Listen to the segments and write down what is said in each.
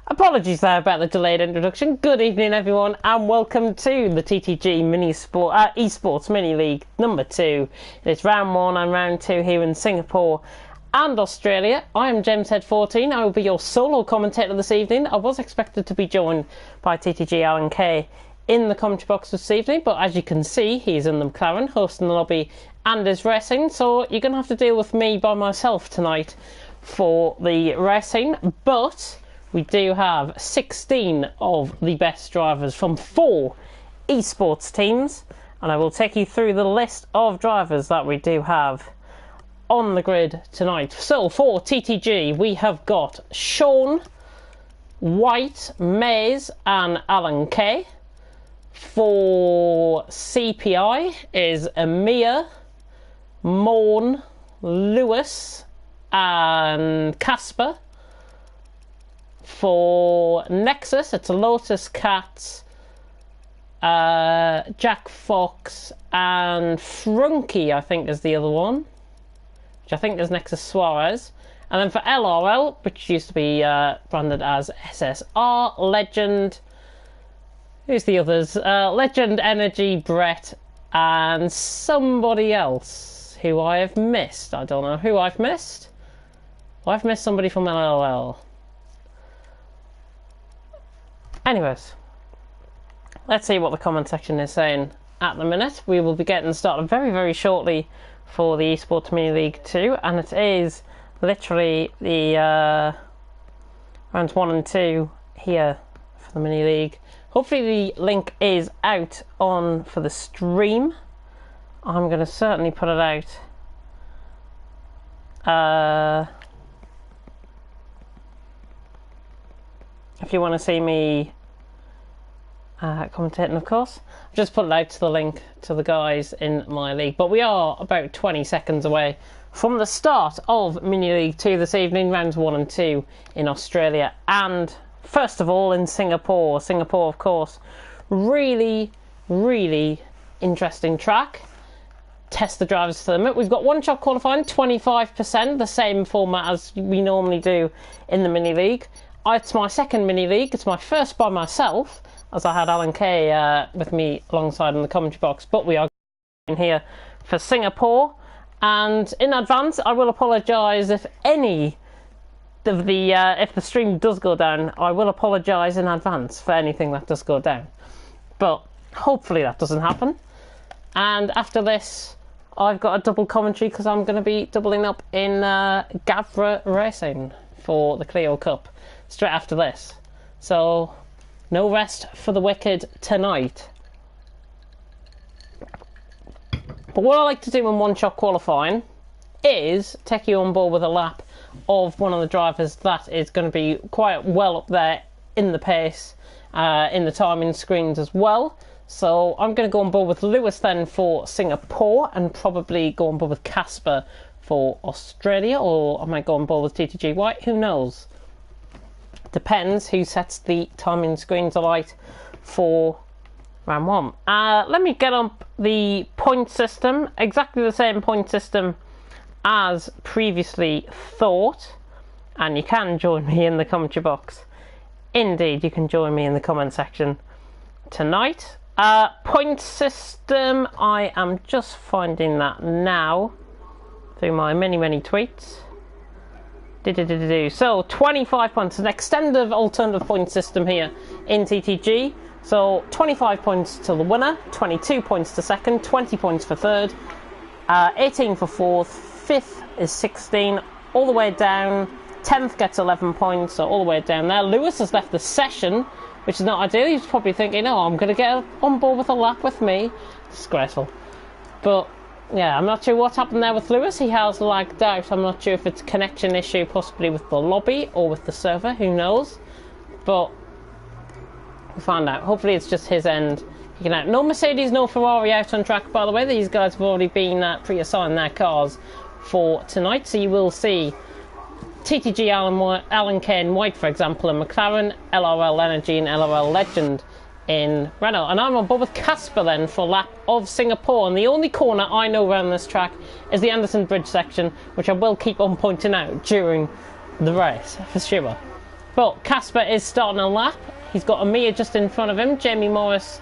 Apologies there about the delayed introduction. Good evening, everyone, and welcome to the TTG Esports Mini League number 2. It's round 1 and round 2 here in Singapore and Australia. I am JamesHead14. I will be your solo commentator this evening. I was expected to be joined by TTG Alan K in the commentary box this evening, but as you can see, he's in the McLaren, hosting the lobby and is racing, so you're going to have to deal with me by myself tonight for the racing, but we do have 16 of the best drivers from 4 esports teams, and I will take you through the list of drivers that we do have on the grid tonight. So for TTG, we have got Sean, White, Mays and Alan K. For CPI is Amir, Morn, Lewis and Casper. For Nexus, it's Lotus Cats, Jack Fox, and Frunky, I think, is the other one, which I think is Nexus Suarez. And then for LRL, which used to be branded as SSR, Legend, who's the others? Legend, Energy, Brett, and somebody else who I have missed. I don't know who I've missed. I've missed somebody from LRL. Anyways, let's see what the comment section is saying at the minute. We will be getting started very, very shortly for the Esports Mini League 2, and it is literally the rounds 1 and 2 here for the Mini League. Hopefully the link is out on for the stream. I'm going to certainly put it out. If you want to see me commentating, of course, I've just put it out to the link to the guys in my league. But we are about 20 seconds away from the start of Mini League 2 this evening, rounds 1 and 2 in Australia. And first of all, in Singapore. Singapore, of course, really, really interesting track. Test the drivers to the limit. We've got one shot qualifying, 25%, the same format as we normally do in the Mini League. It's my second Mini League. It's my first by myself, as I had Alan K with me alongside in the commentary box. But we are in here for Singapore. And in advance, I will apologise if any of the if the stream does go down. I will apologise in advance for anything that does go down. But hopefully that doesn't happen. And after this, I've got a double commentary because I'm going to be doubling up in Gavra Racing for the Clio Cup straight after this. So no rest for the wicked tonight. But what I like to do in one shot qualifying is take you on board with a lap of one of the drivers that is going to be quite well up there in the pace, in the timing screens as well. So I'm going to go on board with Lewis then for Singapore, and probably go on board with Casper for Australia, or I might go on board with TTG White, who knows. Depends who sets the timing screens alight for round 1. Let me get up the point system, exactly the same point system as previously thought, and you can join me in the commentary box. Indeed, you can join me in the comment section tonight. Point system, I am just finding that now through my many tweets. So 25 points, an extended alternative point system here in TTG. So 25 points to the winner, 22 points to second, 20 points for third, 18 for fourth, fifth is 16, all the way down. 10th gets 11 points, so all the way down there. Lewis has left the session, which is not ideal. He's probably thinking, oh, I'm going to get on board with a lap with me. Disgraceful. But yeah, I'm not sure what's happened there with Lewis. He has lagged out. I'm not sure if it's a connection issue, possibly with the lobby or with the server. Who knows? But we'll find out. Hopefully it's just his end. No Mercedes, no Ferrari out on track, by the way. These guys have already been pre-assigned their cars for tonight. So you will see TTG Alan K and White, for example, and McLaren, LRL Energy and LRL Legend in Renault. And I'm on board with Casper then for lap of Singapore. And the only corner I know around this track is the Anderson Bridge section, which I will keep on pointing out during the race, for sure. But Casper is starting a lap. He's got Amir just in front of him, Jamie Morris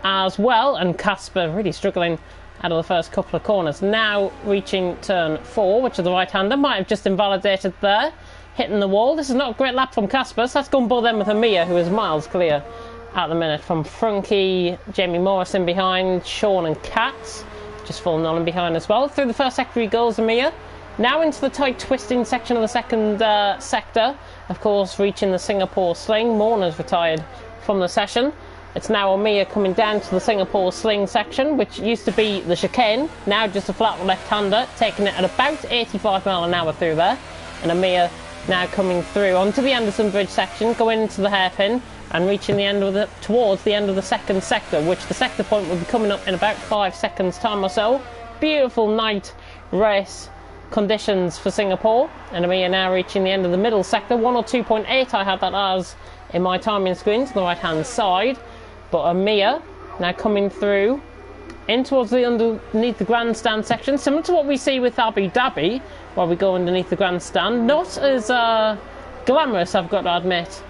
as well, and Casper really struggling out of the first couple of corners. Now reaching turn 4, which is the right-hander, might have just invalidated there, hitting the wall. This is not a great lap from Casper, so let's go and ball them with Amir, who is miles clear at the minute from Frunky, Jamie Morris in behind, Sean and Katz just falling on in behind as well. Through the first sector he goes, Amir. Now into the tight twisting section of the second sector, of course reaching the Singapore Sling. Morner's retired from the session. It's now Amir coming down to the Singapore Sling section, which used to be the chicane, now just a flat left-hander, taking it at about 85 mile an hour through there. And Amir now coming through onto the Anderson Bridge section, going into the hairpin and reaching the end of towards the end of the second sector, which the sector point will be coming up in about 5 seconds time or so. Beautiful night race conditions for Singapore, and Amir now reaching the end of the middle sector. 102.8 I had that as in my timing screen to the right hand side, but Amir now coming through in towards the underneath the grandstand section, similar to what we see with Abu Dhabi while we go underneath the grandstand. Not as glamorous, I've got to admit,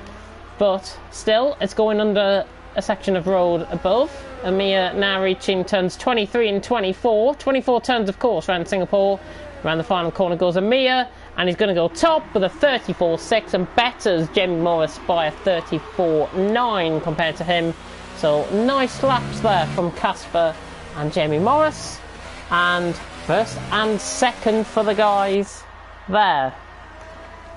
but still it's going under a section of road above. Amir now reaching turns 23 and 24 turns of course around Singapore. Around the final corner goes Amir, and he's going to go top with a 34.6 and betters Jamie Morris by a 34.9 compared to him. So nice laps there from Casper and Jamie Morris, and first and second for the guys there.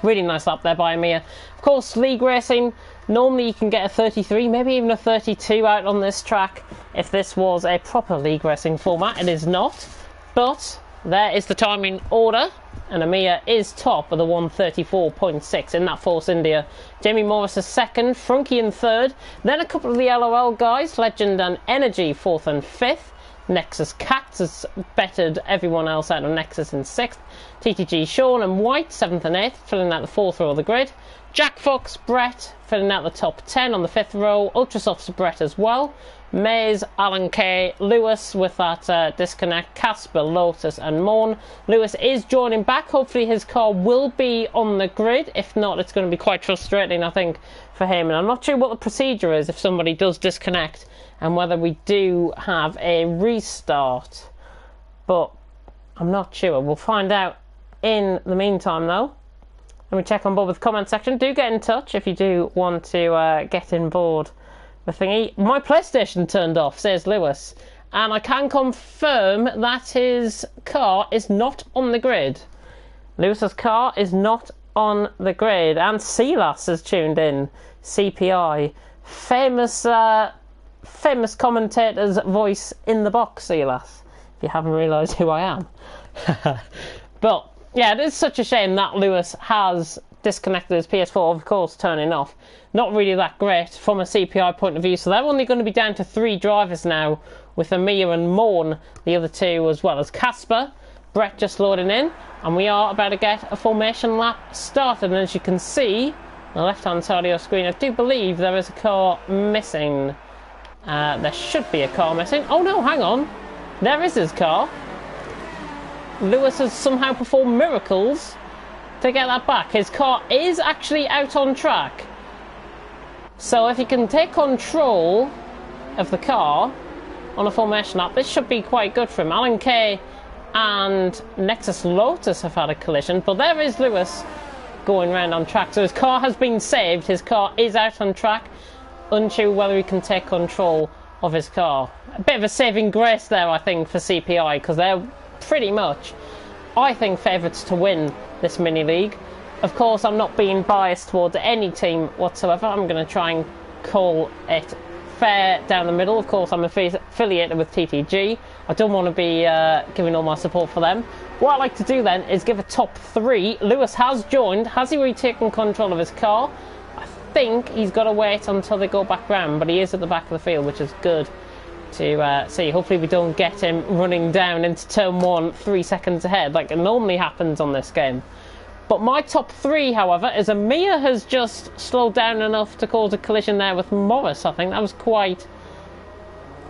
Really nice lap there by Amir. Of course, league racing, normally you can get a 33, maybe even a 32 out on this track if this was a proper league racing format. It is not, but there is the timing order, and Amir is top with a 134.6 in that Force India. Jamie Morris is second, Frunky in third, then a couple of the LOL guys, Legend and Energy, 4th and 5th. Nexus Cats has bettered everyone else out of Nexus in 6th. TTG Sean and White, 7th and 8th, filling out the 4th row of the grid. Jack Fox, Brett, filling out the top 10 on the 5th row. Ultrasoft's Brett as well. Maze, Alan K, Lewis with that disconnect, Casper, Lotus and Morn. Lewis is joining back. Hopefully his car will be on the grid. If not, it's going to be quite frustrating, I think, for him. And I'm not sure what the procedure is if somebody does disconnect and whether we do have a restart. But I'm not sure. We'll find out in the meantime, though. Let me check on board with the comment section. Do get in touch if you do want to get in board the thingy. My PlayStation turned off, says Lewis, and I can confirm that his car is not on the grid. Lewis's car is not on the grid, and Silas has tuned in. CPI, famous commentator's voice in the box, Silas, if you haven't realised who I am. But yeah, it is such a shame that Lewis has disconnected his PS4, of course, turning off. Not really that great from a CPI point of view, so they're only going to be down to 3 drivers now, with Amir and Morn, the other 2, as well as Casper. Brett just loading in, and we are about to get a formation lap started. And as you can see on the left-hand side of your screen, I do believe there is a car missing. There should be a car missing. Oh no, hang on. There is his car. Lewis has somehow performed miracles to get that back. His car is actually out on track. So if he can take control of the car on a formation lap, this should be quite good for him. Alan K and Nexus Lotus have had a collision, but there is Lewis going round on track. So his car has been saved. His car is out on track. Unsure whether he can take control of his car. A bit of a saving grace there, I think, for CPI, because they're pretty much, I think, favourites to win this mini league. Of course, I'm not being biased towards any team whatsoever. I'm going to try and call it fair down the middle. Of course, I'm affiliated with TTG. I don't want to be giving all my support for them. What I'd like to do then is give a top 3. Lewis has joined. Has he retaken control of his car? I think he's got to wait until they go back round, but he is at the back of the field, which is good to see. Hopefully we don't get him running down into turn 1 3 seconds ahead like it normally happens on this game. But my top 3, however, is Amir has just slowed down enough to cause a collision there with Morris. I think that was quite...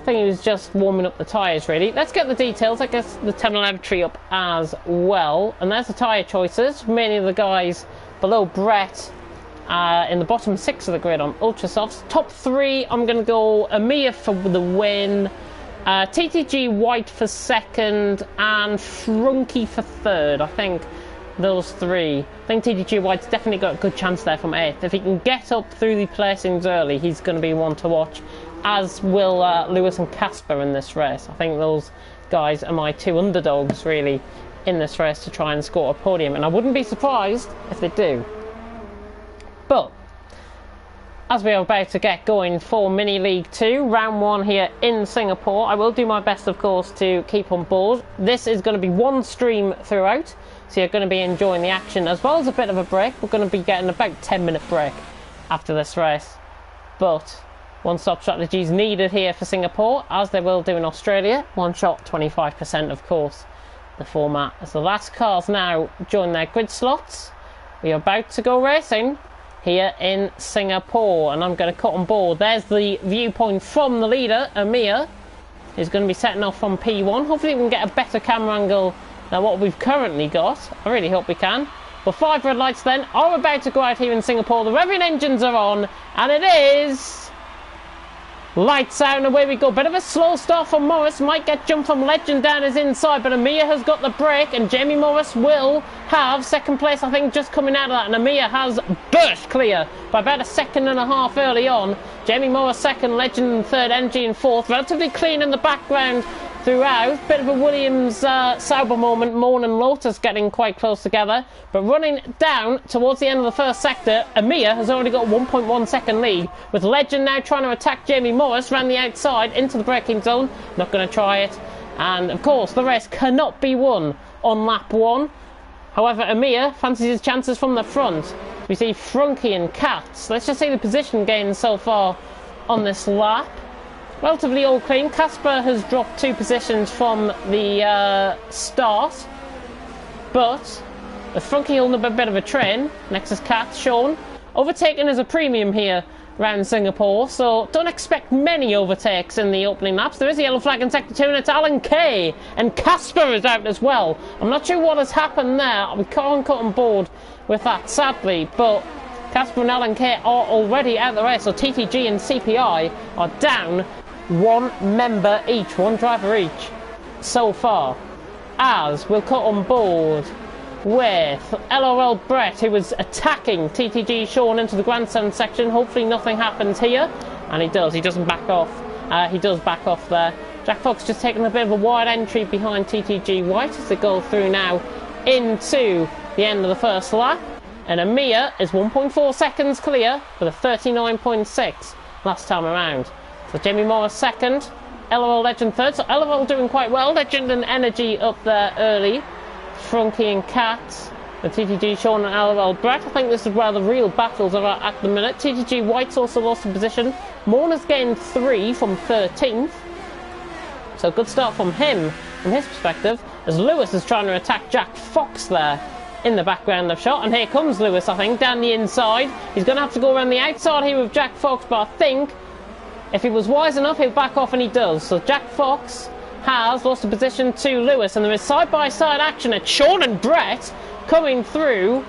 I think he was just warming up the tyres, really. Let's get the details. I guess the telemetry up as well. And there's the tyre choices. Many of the guys below Brett in the bottom 6 of the grid on Ultra Softs. Top 3, I'm going to go Amir for the win, TTG White for 2nd, and Frunky for 3rd. I think those 3. I think TTG White's definitely got a good chance there from 8th. If he can get up through the placings early, he's going to be one to watch, as will Lewis and Casper in this race. I think those guys are my 2 underdogs, really, in this race to try and score a podium, and I wouldn't be surprised if they do. But as we are about to get going for Mini League 2, round 1 here in Singapore, I will do my best, of course, to keep on board. This is going to be one stream throughout, so you're going to be enjoying the action as well as a bit of a break. We're going to be getting about a 10-minute break after this race, but one-stop strategy is needed here for Singapore, as they will do in Australia. One shot, 25%, of course, the format. As the last cars now join their grid slots, we are about to go racing here in Singapore, and I'm going to cut on board. There's the viewpoint from the leader, Amir, who's going to be setting off from P1. Hopefully we can get a better camera angle than what we've currently got. I really hope we can. But 5 red lights then are about to go out here in Singapore. The revving engines are on, and it is lights out, and away we go. Bit of a slow start from Morris. Might get jumped from Legend down his inside, but Amir has got the break, and Jamie Morris will have 2nd place, I think, just coming out of that. And Amir has burst clear by about a 2.5 seconds early on. Jamie Morris 2nd, Legend in 3rd, NG in 4th. Relatively clean in the background throughout. Bit of a Williams Sauber moment. Moan and Lotus getting quite close together, but running down towards the end of the 1st sector, Amir has already got 1.1 second lead, with Legend now trying to attack Jamie Morris round the outside into the braking zone. Not going to try it, and of course the race cannot be won on lap 1. However, Amir fancies his chances from the front. We see Frunky and Katz. Let's just see the position gains so far on this lap. Relatively all clean. Casper has dropped 2 positions from the start, but with Frunky holding a bit of a train, next is Katz. Sean overtaken as a premium here around Singapore, so don't expect many overtakes in the opening laps. There is a yellow flag in sector 2, and it's Alan Kay, and Casper is out as well. I'm not sure what has happened there. We can't cut on board with that, sadly, but Casper and Alan Kay are already out of the race, so TTG and CPI are down 1 member each, 1 driver each so far, as we'll cut on board with LRL Brett, who was attacking TTG Sean into the grandstand section. Hopefully nothing happens here, and he doesn't back off. He does back off there. Jack Fox just taking a bit of a wide entry behind TTG White as they go through now into the end of the 1st lap, and Amir is 1.4 seconds clear with a 39.6 last time around. So Jamie Morris 2nd, LOL Legend 3rd, so LOL doing quite well. Legend and Energy up there early. Frunky and Cat, with TTG Sean and LOL Brett. I think this is where the real battles are at the minute. TTG White's also lost a position. Morner's gained 3 from 13th. So good start from him, from his perspective, as Lewis is trying to attack Jack Fox there in the background of shot. And here comes Lewis, I think, down the inside. He's going to have to go around the outside here with Jack Fox, but I think if he was wise enough, he'll back off, and he does. So Jack Fox has lost a position to Lewis, and there is side-by-side action at Sean and Brett coming through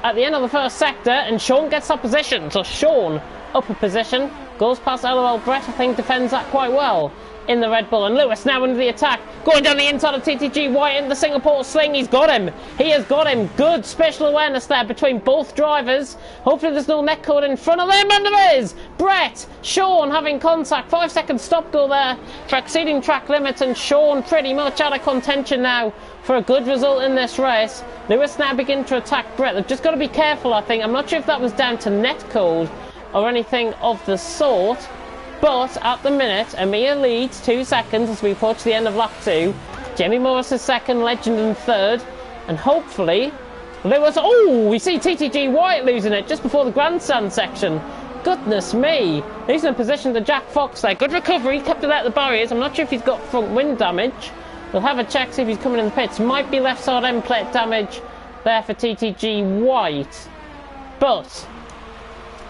at the end of the 1st sector, and Sean gets that position. So Sean up a position, goes past LOL Brett, I think defends that quite well in the Red Bull, and Lewis now into the attack, going down the inside of TTG White in the Singapore sling. He's got him. He has got him. Good special awareness there between both drivers. Hopefully there's no net code in front of them, and there is. Brett, Sean having contact. 5-second stop go there for exceeding track limits, and Sean pretty much out of contention now for a good result in this race. Lewis now begin to attack Brett. They've just got to be careful, I think. I'm not sure if that was down to net code or anything of the sort, but at the minute, Amir leads 2 seconds as we approach the end of lap 2. Jamie Morris is 2nd, Legend in 3rd, and hopefully Lewis... Oh, we see TTG White losing it just before the grandstand section. Goodness me. Losing a position to Jack Fox there. Good recovery, kept it out of the barriers. I'm not sure if he's got front wind damage. We'll have a check, see if he's coming in the pits. Might be left side end plate damage there for TTG White. But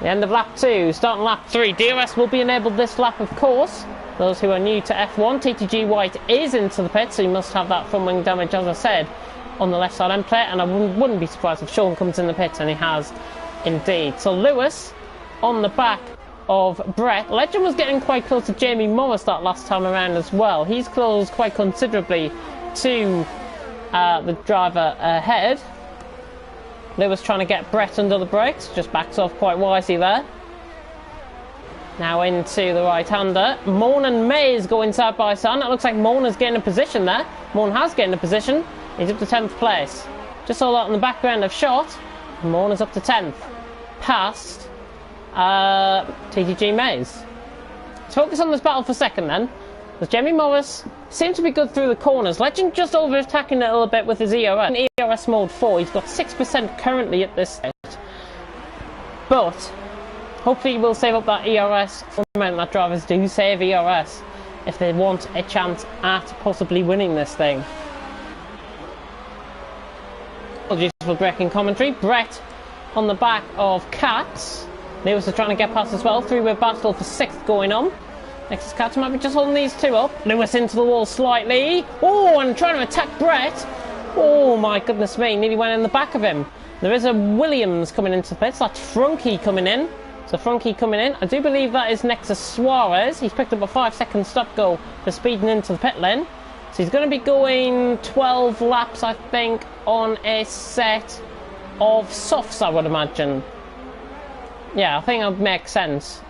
the end of lap 2, starting lap 3. DRS will be enabled this lap, of course. Those who are new to F1, TTG White is into the pit, so he must have that front wing damage, as I said, on the left side end plate. And I wouldn't be surprised if Sean comes in the pit, and he has indeed. So Lewis on the back of Brett. Legend was getting quite close to Jamie Morris that last time around as well. He's close quite considerably to the driver ahead. Lewis trying to get Brett under the brakes, just backs off quite wisely there. Now into the right-hander. Moan and Mays going side by side. It looks like Moan has gained a position there. Moan has gained a position. He's up to 10th place. Just saw that in the background of shot. Moan is up to 10th. Past TTG Mays. Let's focus on this battle for second then. As Jamie Morris seems to be good through the corners. Legend just over-attacking it a little bit with his ERS. In ERS mode 4, he's got 6% currently at this stage. But hopefully he will save up that ERS for the moment that drivers do save ERS if they want a chance at possibly winning this thing. Apologies for breaking commentary. Brett on the back of Katz. Lewis is trying to get past as well. Three-way battle for 6th going on. Next is Katz, might be just holding these two up. Lewis into the wall slightly. Oh, and trying to attack Brett. Oh my goodness me, nearly went in the back of him. There is a Williams coming into the pits. That's Frunke coming in. So Frunke coming in. I do believe that is next to Suarez. He's picked up a 5-second stop go for speeding into the pit lane. So he's going to be going 12 laps, I think, on a set of softs, I would imagine. Yeah, I think that would make sense.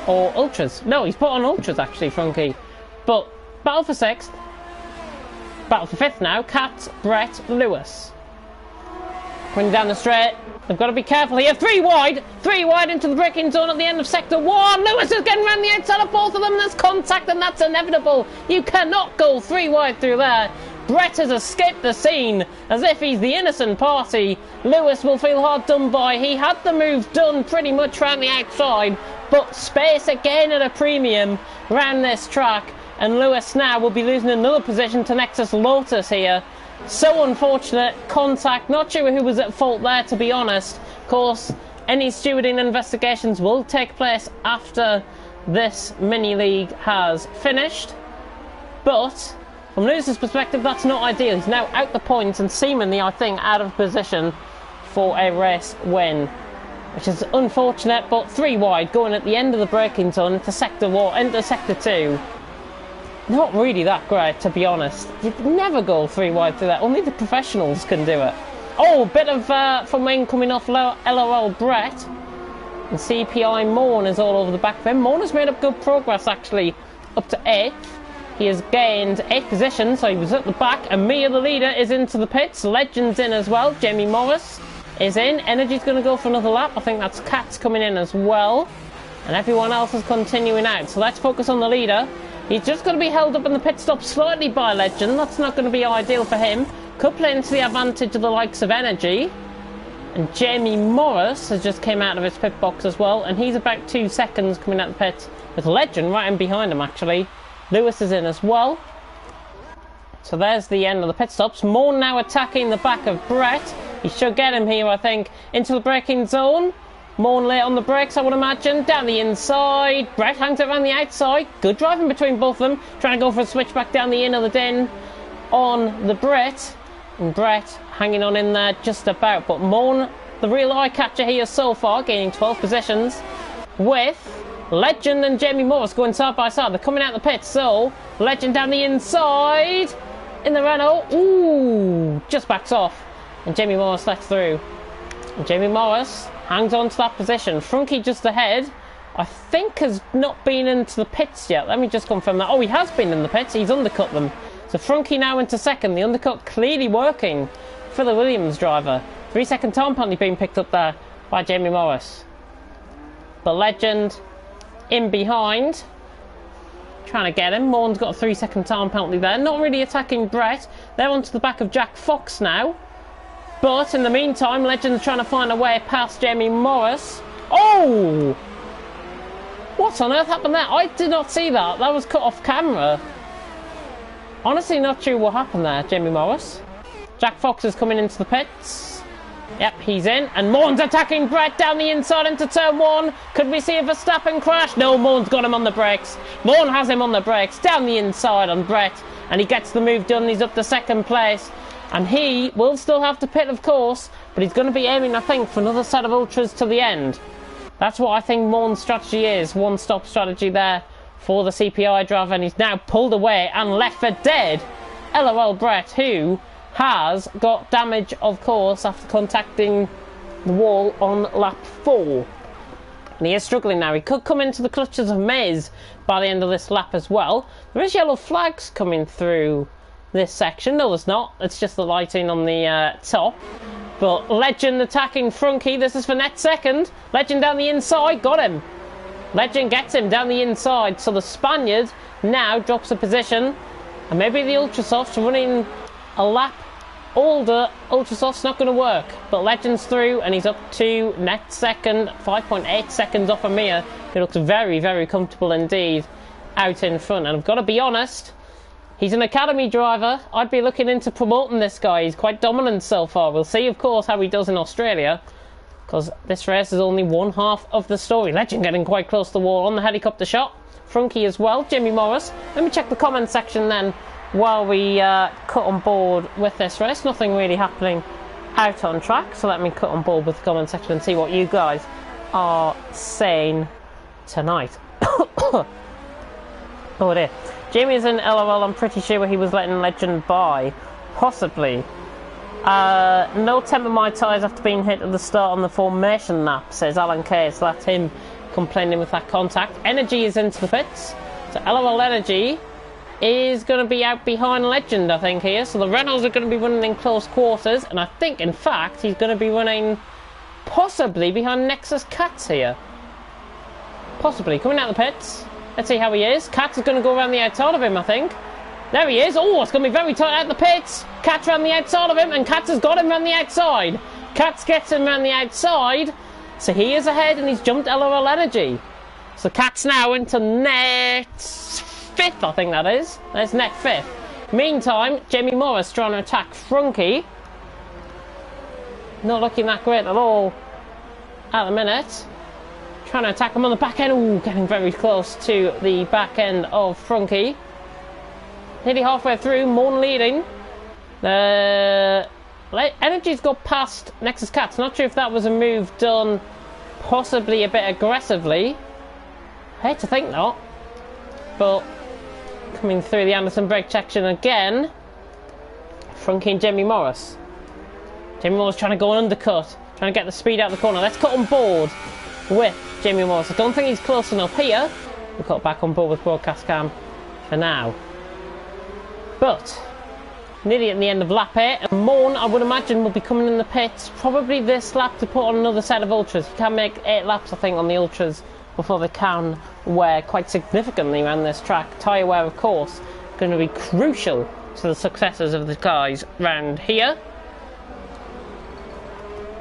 Or ultras. No, he's put on ultras actually, Frunke. But battle for 6th. Battle for 5th now. Katz, Brett, Lewis. Coming down the straight. They've got to be careful here. 3 wide. 3 wide into the braking zone at the end of sector 1. Lewis is getting around the outside of both of them. There's contact and that's inevitable. You cannot go 3 wide through there. Brett has escaped the scene as if he's the innocent party. Lewis will feel hard done by. He had the move done pretty much around the outside, but space again at a premium around this track, and Lewis now will be losing another position to Nexus Lotus here. So unfortunate. Contact. Not sure who was at fault there, to be honest. Of course, any stewarding investigations will take place after this mini-league has finished, but from Lewis's perspective, that's not ideal. He's now out the points and seemingly, I think, out of position for a race win, which is unfortunate. But 3 wide going at the end of the braking zone into sector 2. Not really that great, to be honest. You'd never go 3 wide through that. Only the professionals can do it. Oh, bit of from wing coming off LOL Brett. And CPI Morn is all over the back of him. Morn has made up good progress, actually, up to 8th. He has gained 8th position, so he was at the back. And Mia, the leader, is into the pits. Legend's in as well. Jamie Morris is in. Energy's going to go for another lap. I think that's Katz coming in as well. And everyone else is continuing out. So let's focus on the leader. He's just going to be held up in the pit stop slightly by Legend. That's not going to be ideal for him. Could play into the advantage of the likes of Energy. And Jamie Morris has just came out of his pit box as well. And he's about 2 seconds coming out the pit with Legend right in behind him, actually. Lewis is in as well. So there's the end of the pit stops. Morn now attacking the back of Brett. He should get him here, I think, into the braking zone. Morn late on the brakes, I would imagine. Down the inside. Brett hangs it around the outside. Good driving between both of them. Trying to go for a switch back down the in of the din on the Brett. And Brett hanging on in there just about. But Morn, the real eye catcher here so far, gaining 12 positions with Legend and Jamie Morris going side by side. They're coming out the pit, so Legend down the inside in the Renault. Ooh, just backs off. And Jamie Morris left through. And Jamie Morris hangs on to that position. Frunke just ahead, I think, has not been into the pits yet. Let me just confirm that. Oh, he has been in the pits. He's undercut them. So Frunke now into second. The undercut clearly working for the Williams driver. 3-second time penalty being picked up there by Jamie Morris. But Legend in behind, trying to get him. Morn's got a 3-second time penalty there. Not really attacking Brett. They're onto the back of Jack Fox now. But in the meantime, Legend's trying to find a way past Jamie Morris. Oh! What on earth happened there? I did not see that. That was cut off camera. Honestly, not sure what happened there, Jamie Morris. Jack Fox is coming into the pits. Yep, he's in. And Morn's attacking Brett down the inside into turn 1. Could we see a Verstappen crash? No, Morn's got him on the brakes. Morn has him on the brakes. Down the inside on Brett. And he gets the move done. He's up to 2nd place. And he will still have to pit, of course. but he's going to be aiming, I think, for another set of ultras to the end. That's what I think Mourn's strategy is. One-stop strategy there for the CPI driver, and he's now pulled away and left for dead. LOL Brett, who has got damage, of course, after contacting the wall on lap 4. And he is struggling now. He could come into the clutches of Maze by the end of this lap as well. There is yellow flags coming through this section. No, there's not. It's just the lighting on the top. But Legend attacking Frunky. This is for net second. Legend down the inside. Got him. Legend gets him down the inside. So the Spaniard now drops a position. And maybe the Ultrasofts running a lap older. Ultrasoft's not going to work. But Legend's through and he's up to net second. 5.8 seconds off Amir. He looks very, very comfortable indeed out in front. And I've got to be honest, he's an academy driver. I'd be looking into promoting this guy. He's quite dominant so far. We'll see, of course, how he does in Australia, because this race is only one half of the story. Legend getting quite close to the wall on the helicopter shot. Frunky as well. Jimmy Morris. Let me check the comment section then while we cut on board with this race. Nothing really happening out on track, so let me cut on board with the comment section and see what you guys are saying tonight. Oh dear. Jamie's in LOL, I'm pretty sure he was letting Legend by. Possibly. No temper my tyres after being hit at the start on the formation lap, says Alan K. So that's him complaining with that contact. Energy is into the pits. So LOL Energy is going to be out behind Legend, I think, here. So the Renaults are going to be running in close quarters. And I think, in fact, he's going to be running possibly behind Nexus Cats here. Possibly. Coming out of the pits. Let's see how he is. Cats is going to go around the outside of him, I think. There he is. Oh, it's going to be very tight at the pits. Cats around the outside of him, and Cats has got him around the outside. Cats gets him around the outside. So he is ahead, and he's jumped LOL Energy. So Cats now into net 5th, I think that is. That's net 5th. Meantime, Jamie Morris trying to attack Frunky. Not looking that great at all at the minute. Trying to attack him on the back end. Ooh, getting very close to the back end of Frunky. Nearly halfway through, Morn leading. Energy's got past Nexus Cats. Not sure if that was a move done possibly a bit aggressively. I hate to think not. But coming through the Anderson brake section again. Frunky and Jamie Morris. Jamie Morris trying to go an undercut. Trying to get the speed out of the corner. Let's cut on board with Jamie Morris. I don't think he's close enough here. We'll cut back on board with broadcast cam for now. But nearly at the end of lap 8, and Morn, I would imagine, will be coming in the pits probably this lap to put on another set of ultras. You can make 8 laps, I think, on the ultras before they can wear quite significantly around this track. Tyre wear, of course, going to be crucial to the successes of the guys round here.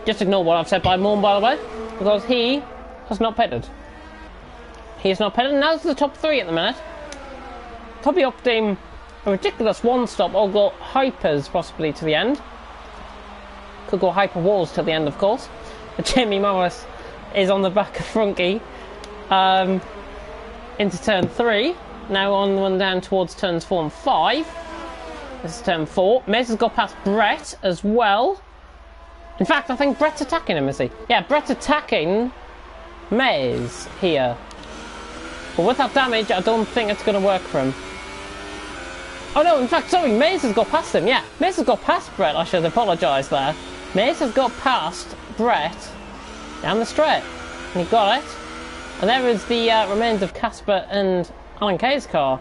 Just ignore what I've said by Morn, by the way, because he has not pitted. He has not pitted, and that's the top 3 at the minute. Probably opting a ridiculous one-stop, or go hypers possibly to the end. Could go hyper walls to the end, of course. But Jamie Morris is on the back of Frunky into turn 3. Now on one down towards turns 4 and 5. This is turn 4. Mace has got past Brett as well. In fact, I think Brett's attacking him, is he? Yeah, Brett's attacking Maze here. But with that damage, I don't think it's going to work for him. Oh no, in fact, sorry, Maze has got past him, yeah. Maze has got past Brett, I should apologise there. Maze has got past Brett down the straight. And he got it. And there is the remains of Casper and Alan Kay's car.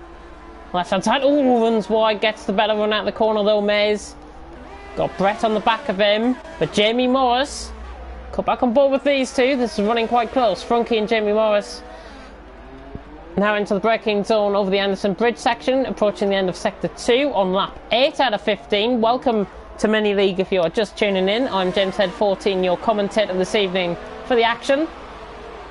Left hand side, ooh, runs wide, gets the better run out the corner though, Maze. Got Brett on the back of him. But Jamie Morris, cut back on board with these two. This is running quite close. Frunky and Jamie Morris now into the braking zone over the Anderson Bridge section, approaching the end of Sector 2 on lap 8 out of 15. Welcome to Mini League if you are just tuning in. I'm James Head 14, your commentator this evening for the action.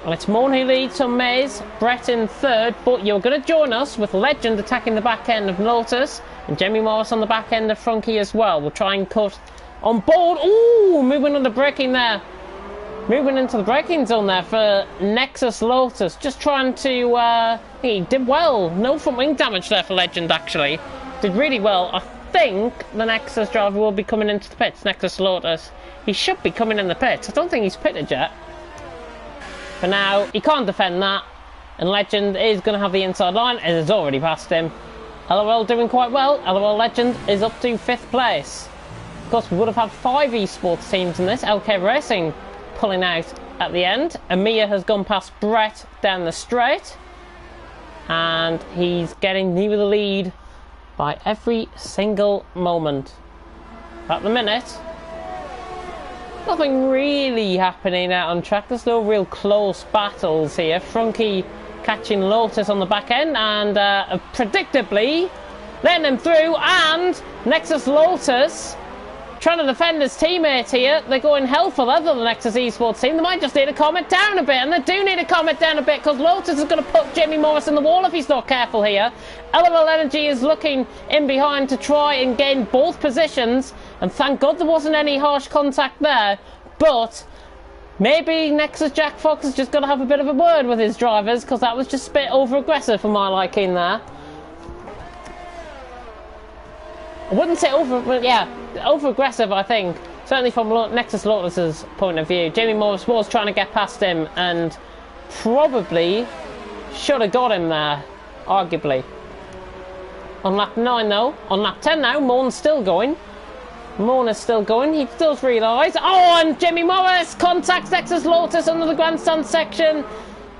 And it's Morn who leads on Maze, Brett in 3rd, but you're going to join us with Legend attacking the back end of Lotus and Jamie Morris on the back end of Frunky as well. We'll try and cut on board. Ooh, moving under braking there. Moving into the braking zone there for Nexus Lotus. Just trying to... he did well. No front wing damage there for Legend, actually. Did really well. I think the Nexus driver will be coming into the pits, Nexus Lotus. He should be coming in the pits. I don't think he's pitted yet. For now, he can't defend that. And Legend is going to have the inside line. It has already passed him. LOL doing quite well. LOL Legend is up to 5th place. Of course, we would have had 5 esports teams in this. LK Racing pulling out at the end. Amir has gone past Brett down the straight. And he's getting nearer the lead by every single moment. At the minute, nothing really happening out on track. There's no real close battles here. Frunky catching Lotus on the back end and predictably letting him through, and Nexus Lotus trying to defend his teammate here. They're going hell for leather, the Nexus Esports team. They might just need to calm it down a bit, and they do need to calm it down a bit because Lotus is going to put Jamie Morris in the wall if he's not careful here. LOL Energy is looking in behind to try and gain both positions, and thank God there wasn't any harsh contact there, but maybe Nexus Jack Fox is just going to have a bit of a word with his drivers because that was just a bit over-aggressive for my liking there. I wouldn't say over-aggressive, I think. Certainly from Nexus Lotus's point of view. Jamie Morris was trying to get past him and probably should have got him there, arguably. On lap 9 though, on lap 10 now, Morn's still going. Morn is still going, he does realise. Oh, and Jamie Morris contacts Nexus Lotus under the grandstand section.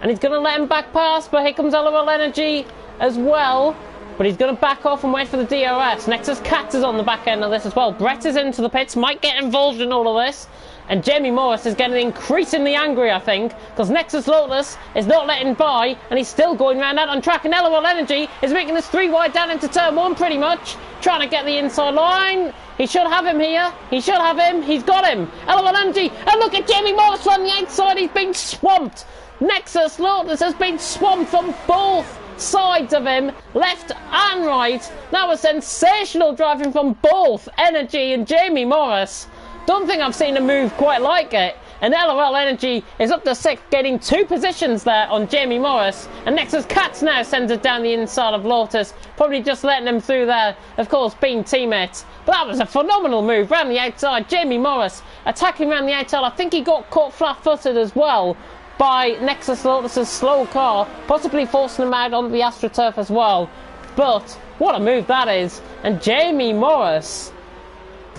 And he's going to let him back past, but here comes LOL Energy as well. But he's going to back off and wait for the DRS. Nexus Cats is on the back end of this as well. Brett is into the pits, might get involved in all of this. And Jamie Morris is getting increasingly angry, I think, because Nexus Lotus is not letting by, and he's still going round out on track. And LOL Energy is making this 3 wide down into turn 1 pretty much, trying to get the inside line. He should have him here. He should have him. He's got him. LOL Energy. And look at Jamie Morris on the outside. He's been swamped. Nexus Lotus has been swamped from both sides of him, left and right. That was sensational driving from both Energy and Jamie Morris. Don't think I've seen a move quite like it. And LOL Energy is up to 6th, getting 2 positions there on Jamie Morris. And Nexus Cats now sends it down the inside of Lotus, probably just letting him through there, of course, being teammates. But that was a phenomenal move round the outside. Jamie Morris attacking round the outside. I think he got caught flat-footed as well by Nexus Lotus's slow car, possibly forcing him out onto the AstroTurf as well. But what a move that is. And Jamie Morris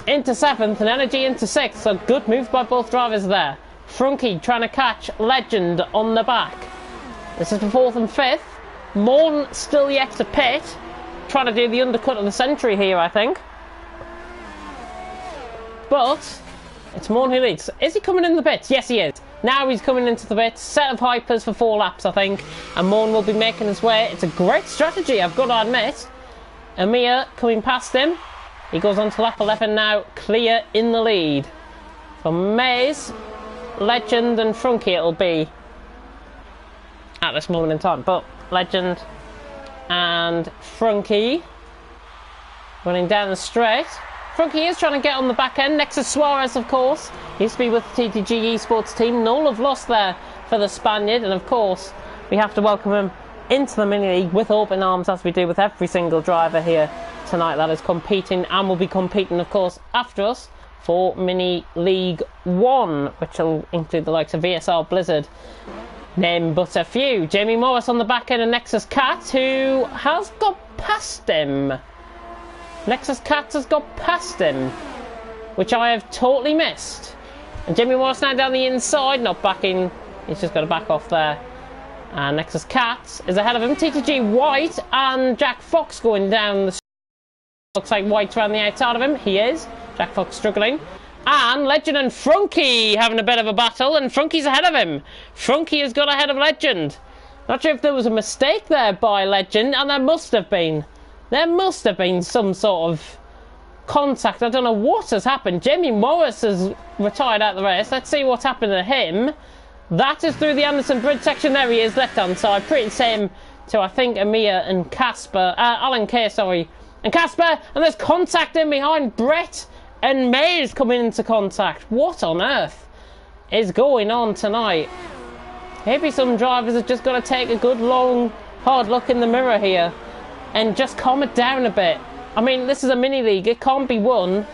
into 7th and Energy into 6th, so good move by both drivers there. Frunky trying to catch Legend on the back. This is for 4th and 5th. Morn still yet to pit, trying to do the undercut of the century here, I think. But it's Morn who leads. Is he coming in the pits? Yes, he is. Now he's coming into the pits. Set of hypers for 4 laps, I think, and Morn will be making his way. It's a great strategy, I've got to admit. Amir coming past him. He goes on to lap 11 now, clear in the lead. For Maze, Legend and Frunky it'll be at this moment in time. But Legend and Frunky running down the straight. Frunky is trying to get on the back end. Nexus Suarez, of course, used to be with the TTG Esports team. Null have lost there for the Spaniard. And of course, we have to welcome him into the mini-league with open arms, as we do with every single driver here tonight that is competing and will be competing, of course, after us for Mini League 1, which will include the likes of VSR Blizzard, name but a few. Jamie Morris on the back end and Nexus Cat, who has got past him. Nexus Cat has got past him, which I have totally missed. And Jamie Morris now down the inside, not backing, he's just got to back off there. And Nexus Cat is ahead of him. TTG White and Jack Fox going down the... Looks like White's around the outside of him. He is. Jack Fox struggling. And Legend and Frunky having a bit of a battle, and Frunky's ahead of him. Frunky has got ahead of Legend. Not sure if there was a mistake there by Legend, and there must have been. There must have been some sort of contact. I don't know what has happened. Jamie Morris has retired out the race. Let's see what's happened to him. That is through the Anderson Bridge section. There he is, left-hand side. Pretty same to, I think, Amir and Casper. Alan K, sorry. And Casper, and there's contact in behind. Brett and Mays coming into contact. What on earth is going on tonight? Maybe some drivers have just got to take a good, long, hard look in the mirror here and just calm it down a bit. I mean, this is a mini-league. It can't be won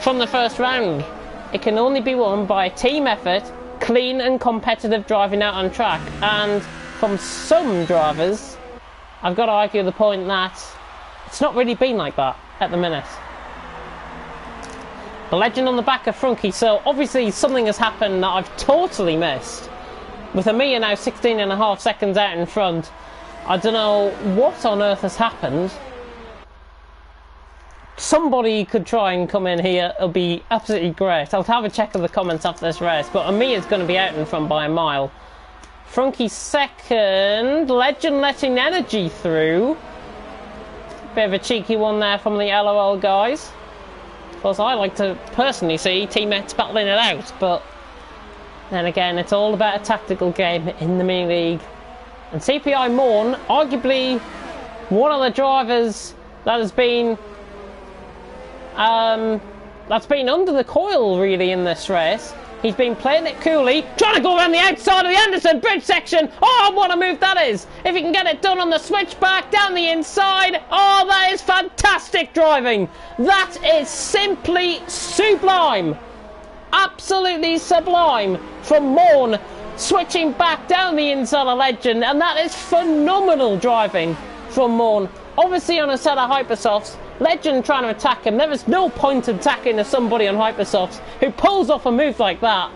from the first round. It can only be won by team effort, clean and competitive driving out on track. And from some drivers, I've got to argue the point that it's not really been like that at the minute. The legend on the back of Frunky, so obviously something has happened that I've totally missed. With Amia now 16.5 seconds out in front, I don't know what on earth has happened. Somebody could try and come in here, it'll be absolutely great. I'll have a check of the comments after this race, but Amia's going to be out in front by a mile. Frunky second, Legend letting energy through. Bit of a cheeky one there from the LOL guys. Of course, I like to personally see teammates battling it out, but then again, it's all about a tactical game in the mini-league. And CPI Morn, arguably one of the drivers that has been under the coil really in this race. He's been playing it coolly, trying to go around the outside of the Anderson Bridge section. Oh, what a move that is! If he can get it done on the switchback down the inside, oh, that is fantastic driving. That is simply sublime. Absolutely sublime from Morn, switching back down the inside of Legend, and that is phenomenal driving from Morn. Obviously on a set of Hypersofts, Legend trying to attack him. There is no point attacking to somebody on Hypersofts who pulls off a move like that.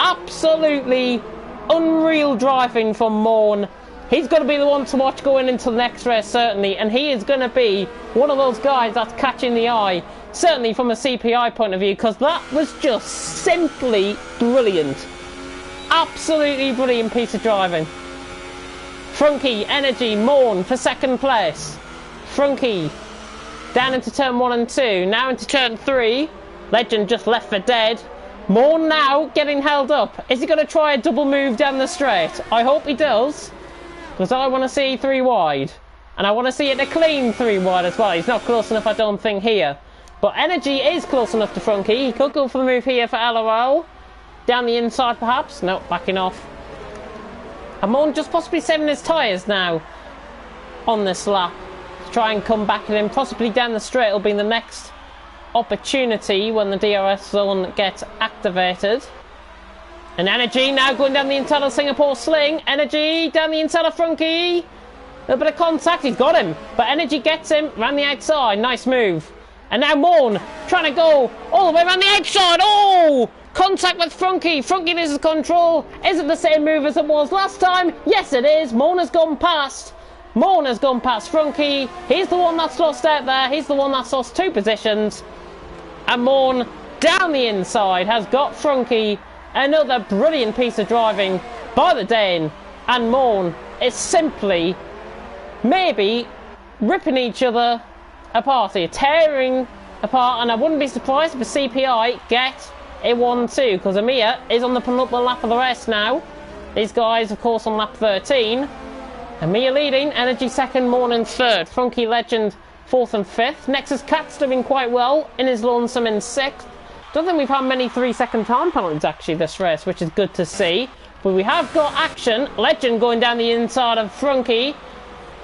Absolutely unreal driving from Morn. He's going to be the one to watch going into the next race, certainly, and he is going to be one of those guys that's catching the eye, certainly from a CPI point of view, because that was just simply brilliant. Absolutely brilliant piece of driving. Frunky, Energy, Morn for second place. Frunky down into turn 1 and 2, now into turn 3. Legend just left for dead. Morn now getting held up. Is he going to try a double move down the straight? I hope he does, because I want to see 3 wide. And I want to see it a clean 3 wide as well. He's not close enough, I don't think, here. But Energy is close enough to Frunky. He could go for the move here for LOL. Down the inside, perhaps. No, backing off. And Morn just possibly saving his tyres now on this lap. To try and come back at him. Possibly down the straight will be the next opportunity when the DRS zone gets activated. And Energy now going down the inside of Singapore Sling. Energy down the inside of Frunky. A little bit of contact. He's got him. But Energy gets him around the outside. Nice move. And now Morn trying to go all the way around the outside. Oh! Contact with Frunky. Frunky loses control. Is it the same move as it was last time? Yes, it is. Morn has gone past. Morn has gone past Frunky. He's the one that's lost out there. He's the one that's lost 2 positions. And Morn down the inside has got Frunky. Another brilliant piece of driving by the Dane. And Morn is simply maybe ripping each other apart here, tearing apart. And I wouldn't be surprised if the CPI get a 1-2, because Amia is on the penultimate lap of the race now. These guys, of course, on lap 13. Amia leading, Energy second, Morn in third. Frunky Legend 4th and 5th. Nexus Cat's doing quite well in his lonesome in 6th. Don't think we've had many 3-second time penalties actually this race, which is good to see. But we have got action. Legend going down the inside of Frunky.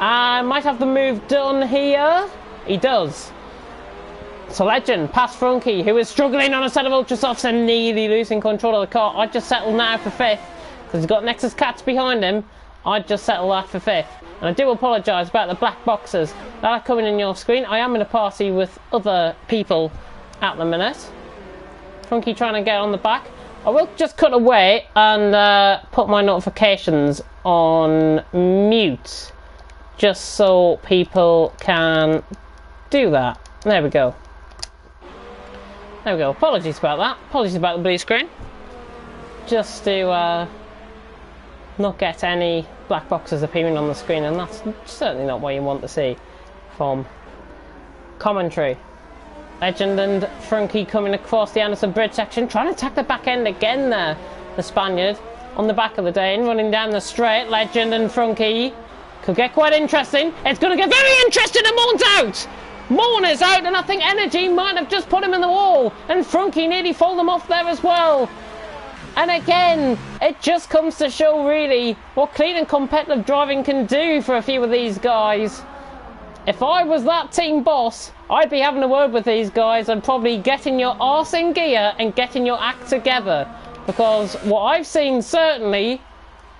Might have the move done here. He does. So Legend past Frunky, who is struggling on a set of Ultrasofts and nearly losing control of the car. I'd just settle now for 5th, because he's got Nexus Cats behind him. I'd just settle that for 5th. And I do apologise about the black boxes that are coming in your screen. I am in a party with other people at the minute. Frunky trying to get on the back. I will just cut away and put my notifications on mute, just so people can do that. There we go. There we go. Apologies about that. Apologies about the blue screen. Just to not get any black boxes appearing on the screen, and that's certainly not what you want to see from commentary. Legend and Frunky coming across the Anderson Bridge section, trying to attack the back end again there. The Spaniard on the back of the Dane, running down the straight. Legend and Frunky could get quite interesting. It's going to get very interesting, and Morn's out! Morn is out, and I think Energy might have just put him in the wall, and Frunky nearly folded him off there as well. And again, it just comes to show really what clean and competitive driving can do for a few of these guys. if I was that team boss, I'd be having a word with these guys and probably getting your arse in gear and getting your act together. Because what I've seen, certainly,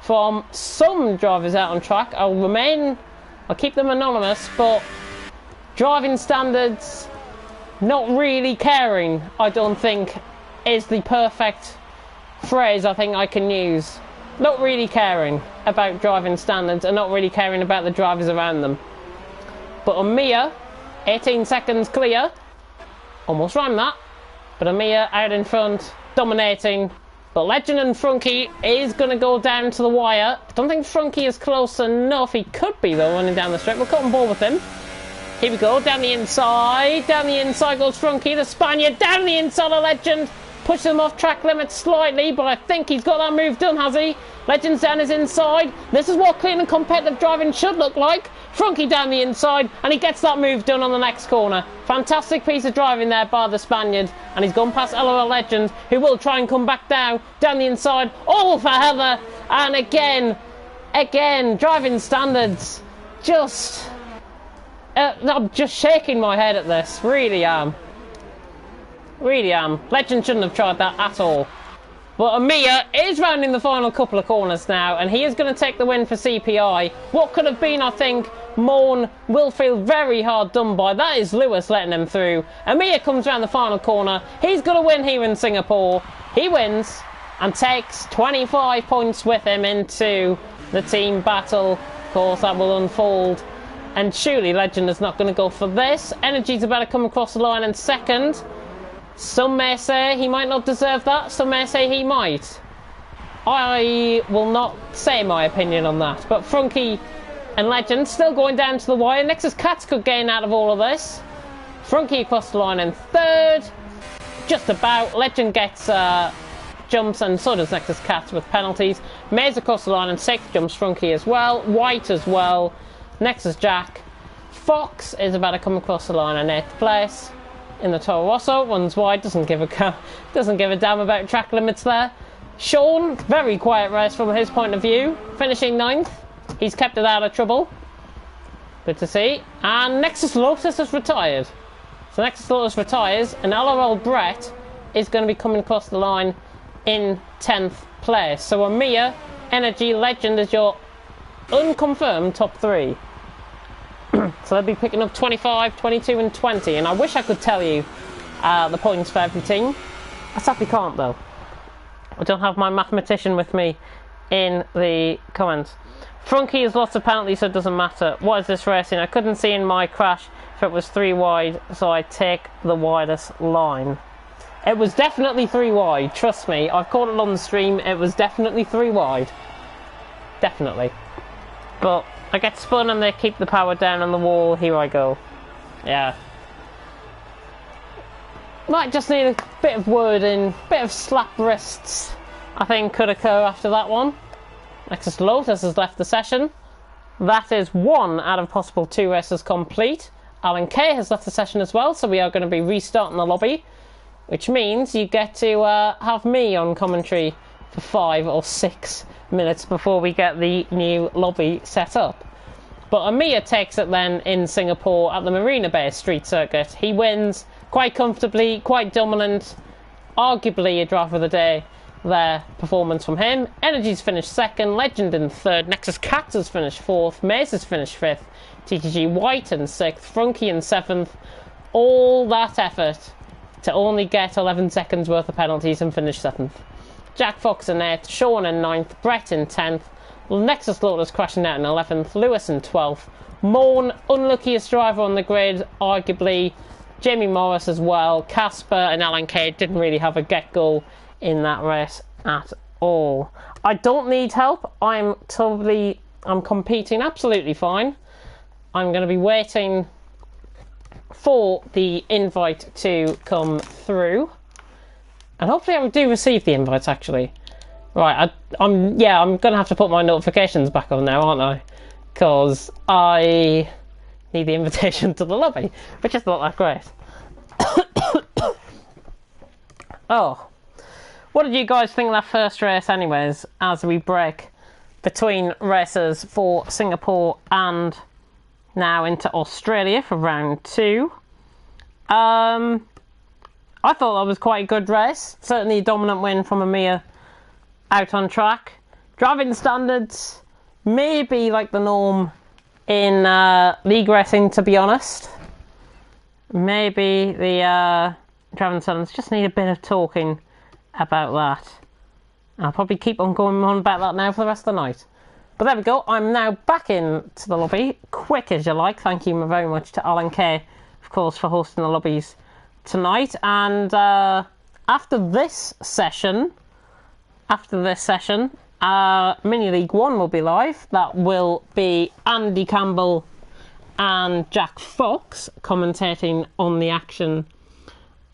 from some drivers out on track, I'll keep them anonymous, but driving standards, not really caring, I don't think, is the perfect phrase I think I can use. Not really caring about driving standards and not really caring about the drivers around them. But Amir, 18 seconds clear, almost rhymed that, but Amir out in front, dominating. But Legend and Frunky is going to go down to the wire. I don't think Frunky is close enough. He could be, though, running down the straight. We'll cut on ball with him. Here we go, down the inside. Down the inside goes Frunky, the Spaniard. Down the inside of Legend. Pushes him off track limit slightly, but I think he's got that move done, has he? Legend's down his inside. This is what clean and competitive driving should look like. Frunky down the inside, and he gets that move done on the next corner. Fantastic piece of driving there by the Spaniard, and he's gone past LOL Legend, who will try and come back down the inside. Oh, for Heather! And again, driving standards. I'm just shaking my head at this. Really am. Legend shouldn't have tried that at all. But Amir is rounding the final couple of corners now, and he is going to take the win for CPI. What could have been, I think, Moan will feel very hard done by. That is Lewis letting him through. Amir comes round the final corner. He's going to win here in Singapore. He wins and takes 25 points with him into the team battle. Of course, that will unfold. And surely Legend is not going to go for this. Energy's about to come across the line in second. Some may say he might not deserve that. Some may say he might. I will not say my opinion on that. But Frunky and Legend still going down to the wire. Nexus Cats could gain out of all of this. Frunky across the line in third. Just about. Legend gets jumps, and so does Nexus Cats with penalties. Mays across the line in sixth. Jumps Frunky as well. White as well. Nexus Jack. Fox is about to come across the line in eighth place. In the Toro Rosso, runs wide, doesn't give a damn about track limits there. Sean, very quiet race from his point of view, finishing ninth. He's kept it out of trouble. Good to see. And Nexus Lotus has retired. So Nexus Lotus retires, and LRL Brett is going to be coming across the line in 10th place. So Amir, Energy, Legend is your unconfirmed top three. So they'll be picking up 25, 22 and 20, and I wish I could tell you the points for every team. I sadly can't, though. I don't have my mathematician with me in the comments. Frunky has lots of penalties, so it doesn't matter. What is this racing? I couldn't see in my crash if it was 3 wide, so I take the widest line. It was definitely 3 wide, trust me. I've caught it on the stream, it was definitely 3 wide. Definitely. But I get spun and they keep the power down on the wall. Here I go. Yeah. Might just need a bit of wording, bit of slap wrists, I think could occur after that one. Nexus Lotus has left the session. That is 1 out of possible 2 races complete. Alan K has left the session as well, so we are going to be restarting the lobby, which means you get to have me on commentary for 5 or 6 minutes before we get the new lobby set up. But Amir takes it then in Singapore at the Marina Bay Street Circuit. He wins quite comfortably, quite dominant, arguably a driver of the day there, performance from him. Energy's finished second, Legend in third, Nexus Cats has finished fourth, Mace has finished fifth, TTG White in sixth, Frunky in seventh. All that effort to only get 11 seconds worth of penalties and finish seventh. Jack Fox in 8th, Sean in 9th, Brett in 10th, Nexus Lotus crashing out in 11th, Lewis in 12th, Moan, unluckiest driver on the grid, arguably, Jamie Morris as well, Casper and Alan K didn't really have a get-go in that race at all. I don't need help, I'm competing absolutely fine. I'm going to be waiting for the invite to come through. And hopefully I do receive the invites, actually. Right, I'm going to have to put my notifications back on now, aren't I? Because I need the invitation to the lobby, which is not that great. Oh, what did you guys think of that first race anyways, as we break between races for Singapore and now into Australia for round 2. I thought that was quite a good race. Certainly a dominant win from Amir out on track. Driving standards may be like the norm in league racing, to be honest. Maybe the driving standards just need a bit of talking about that. I'll probably keep on going on about that now for the rest of the night. But there we go. I'm now back into the lobby, quick as you like. Thank you very much to Alan K, of course, for hosting the lobbies tonight. And after this session, Mini League 1 will be live. That will be Andy Campbell and Jack Fox commentating on the action,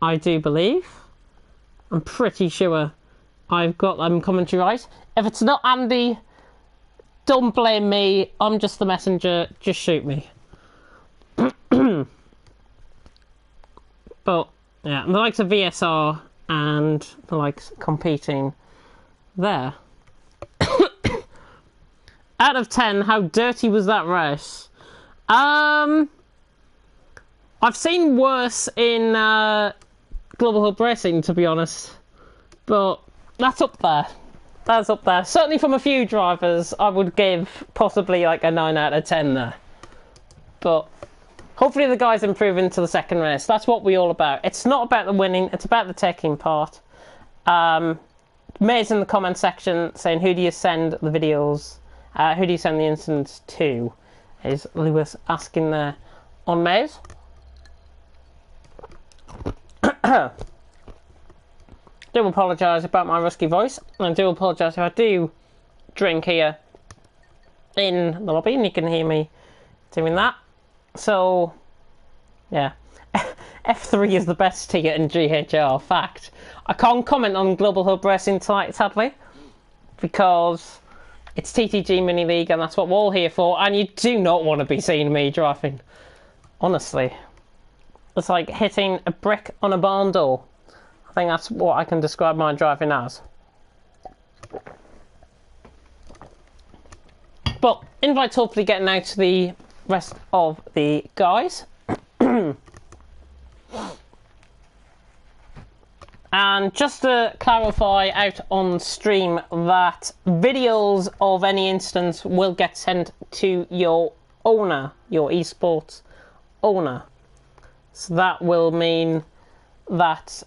I do believe. I'm pretty sure I've got them commentary right. If it's not Andy, don't blame me. I'm just the messenger. Just shoot me. But, yeah, the likes of VSR and the likes competing there. Out of 10, how dirty was that race? I've seen worse in Global Hub Racing, to be honest. But that's up there. That's up there. Certainly from a few drivers, I would give possibly like a 9 out of 10 there. But hopefully the guys improve into the second race. That's what we're all about. It's not about the winning, it's about the taking part. May's in the comment section saying, who do you send the videos, who do you send the incidents to? Is Lewis asking there on Maze. Do apologise about my rusky voice, and I do apologise if I do drink here in the lobby, and you can hear me doing that. So, yeah. F3 is the best tier in GHR, fact. I can't comment on Global Hub Racing tonight, sadly, because it's TTG Mini League, and that's what we're all here for, and you do not want to be seeing me driving. Honestly. It's like hitting a brick on a barn door. I think that's what I can describe my driving as. But invites hopefully getting out to the rest of the guys. And just to clarify out on stream that videos of any instance will get sent to your owner, your esports owner. So that will mean that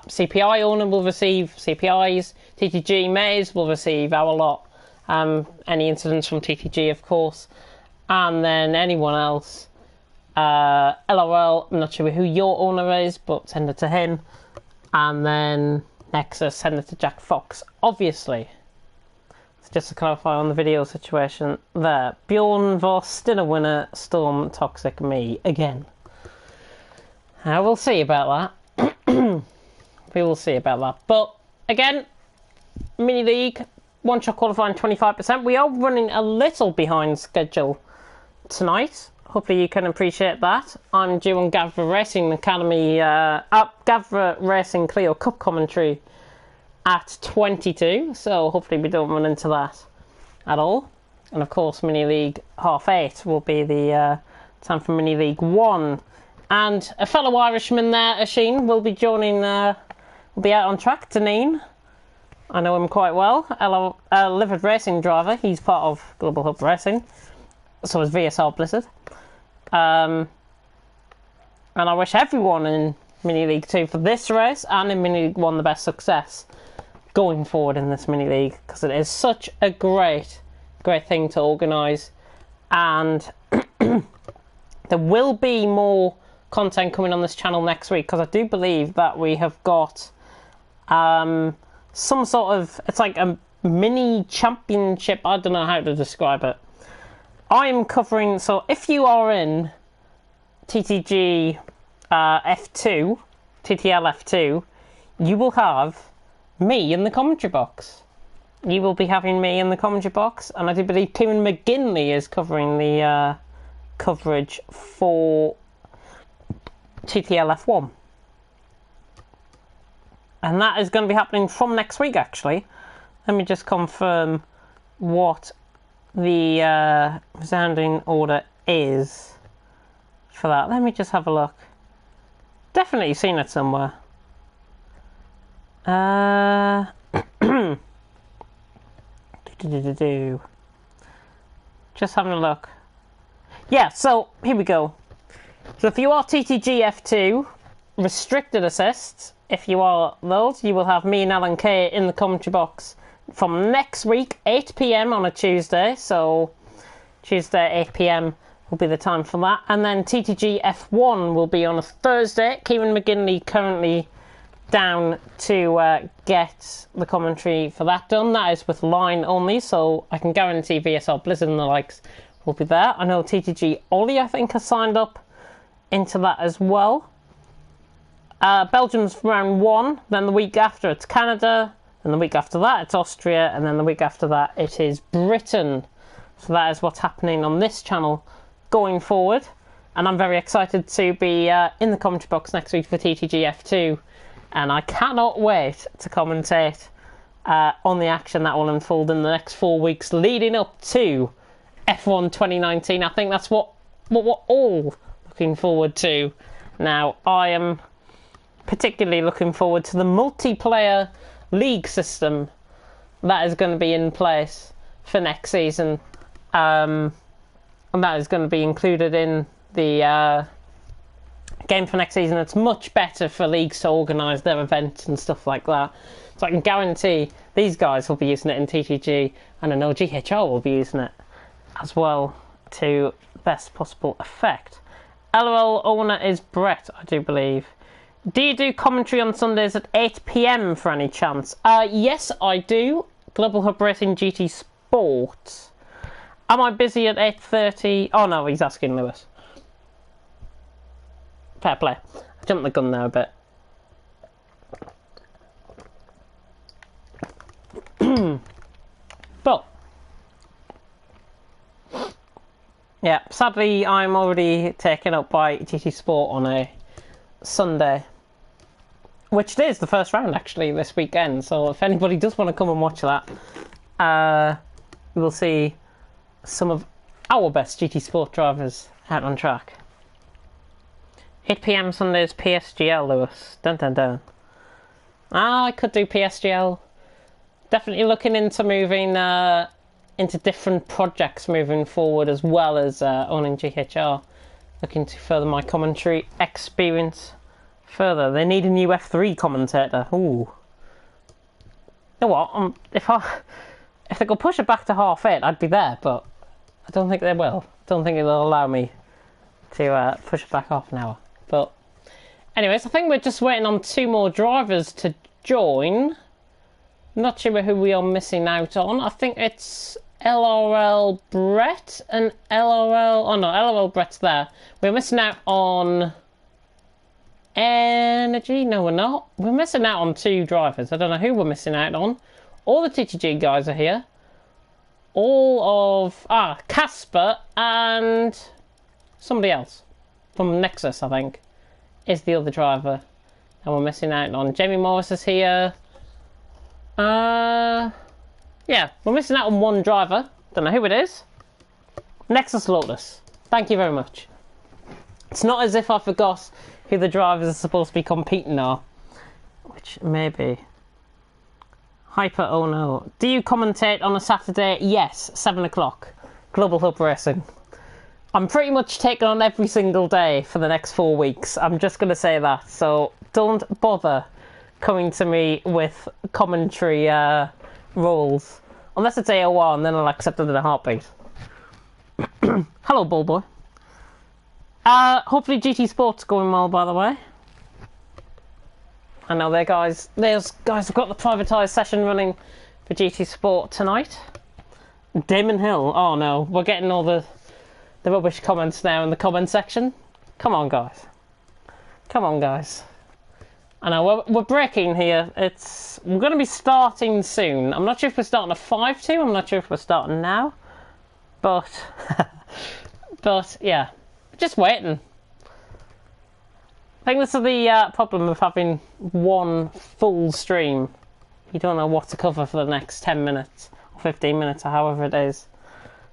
CPI owner will receive CPIs, TTG Maze will receive our lot, any incidents from TTG of course, and then anyone else, LRL, I'm not sure who your owner is, but send it to him, and then Nexus, send it to Jack Fox, obviously. Just to clarify on the video situation there. Bjorn Voss, dinner winner, Storm, Toxic, me, again. We'll see about that. We will see about that. But, again, Mini League, one-shot qualifying 25%. We are running a little behind schedule tonight. Hopefully you can appreciate that. I'm due on Gavra Racing Academy, Gavra Racing Clio Cup commentary at 22, so hopefully we don't run into that at all. And of course Mini League 8:30 will be the time for Mini League 1. And a fellow Irishman there, Asheen, will be joining, will be out on track, Deneen. I know him quite well. A Livid Racing driver, he's part of Global Hub Racing. So is VSR Blizzard. And I wish everyone in Mini League 2 for this race and in Mini League 1 the best success going forward in this Mini League, because it is such a great thing to organise, and there will be more content coming on this channel next week, because I do believe that we have got some sort of, it's like a mini championship, I don't know how to describe it. I'm covering, so if you are in TTG F2, TTL F2, you will have me in the commentary box. You will be having me in the commentary box, and I do believe Kieran McGinley is covering the coverage for TTL F1. And that is going to be happening from next week, actually. Let me just confirm what the resounding order is for that. Let me just have a look. Definitely seen it somewhere. Just having a look. Yeah, so here we go. So if you are TTG F2, restricted assists, if you are those, you will have me and Alan Kay in the commentary box from next week, 8 PM on a Tuesday. So Tuesday, 8 PM will be the time for that. And then TTG F1 will be on a Thursday. Kieran McGinley currently down to get the commentary for that done. That is with line only, so I can guarantee VSL Blizzard and the likes will be there. I know TTG Ollie, I think, has signed up into that as well. Belgium's round 1, then the week after it's Canada, and the week after that it's Austria, and then the week after that it is Britain. So that is what's happening on this channel going forward, and I'm very excited to be in the commentary box next week for TTG F2, and I cannot wait to commentate on the action that will unfold in the next 4 weeks leading up to F1 2019. I think that's what we're all looking forward to. Now, I am particularly looking forward to the multiplayer league system that is going to be in place for next season, and that is going to be included in the game for next season. It's much better for leagues to organise their events and stuff like that, so I can guarantee these guys will be using it in TTG, and I know GHR will be using it as well to best possible effect. LOL owner is Brett, I do believe. Do you do commentary on Sundays at 8 PM for any chance? Yes, I do. Global Hub Racing GT Sports. Am I busy at 8:30? Oh no, he's asking Lewis. Fair play. I jumped the gun there a bit. But yeah, sadly I'm already taken up by GT Sport on a Sunday, which is the first round actually this weekend, so if anybody does want to come and watch that, we will see some of our best GT Sport drivers out on track. 8 PM Sundays PSGL, Lewis. Dun dun dun. I could do PSGL. Definitely looking into moving into different projects moving forward, as well as owning GHR. Looking to further my commentary experience further. They need a new F3 commentator. Ooh. You know what? If they could push it back to half 8, I'd be there, but I don't think they will. I don't think they'll allow me to push it back half an hour. But anyways, I think we're just waiting on 2 more drivers to join. Not sure who we are missing out on. I think it's LRL Brett and LRL... Oh no, LRL Brett's there. We're missing out on Energy. No, we're not. We're missing out on 2 drivers. I don't know who we're missing out on. All the TTG guys are here. All of... Casper and somebody else. From Nexus, I think, is the other driver. And we're missing out on... Jamie Morris is here. Yeah, we're missing out on 1 driver. Don't know who it is. Nexus Lotus. Thank you very much. It's not as if I forgot who the drivers are supposed to be competing are, which maybe. Hyper, oh no. Do you commentate on a Saturday? Yes, 7 o'clock. Global Hub Racing. I'm pretty much taking on every single day for the next 4 weeks. I'm just going to say that. So don't bother coming to me with commentary roles. Unless it's AOR, and then I'll accept it in a heartbeat. Hello, Bullboy. Hopefully GT Sport's going well, by the way. I know there's guys have got the privatised session running for GT Sport tonight. Damon Hill. Oh no, we're getting all the rubbish comments now in the comment section. Come on, guys. Come on, guys. I know we're breaking here. We're going to be starting soon. I'm not sure if we're starting at 5-2. I'm not sure if we're starting now, but yeah, just waiting. I think this is the problem of having 1 full stream. You don't know what to cover for the next 10 minutes. or 15 minutes, or however it is,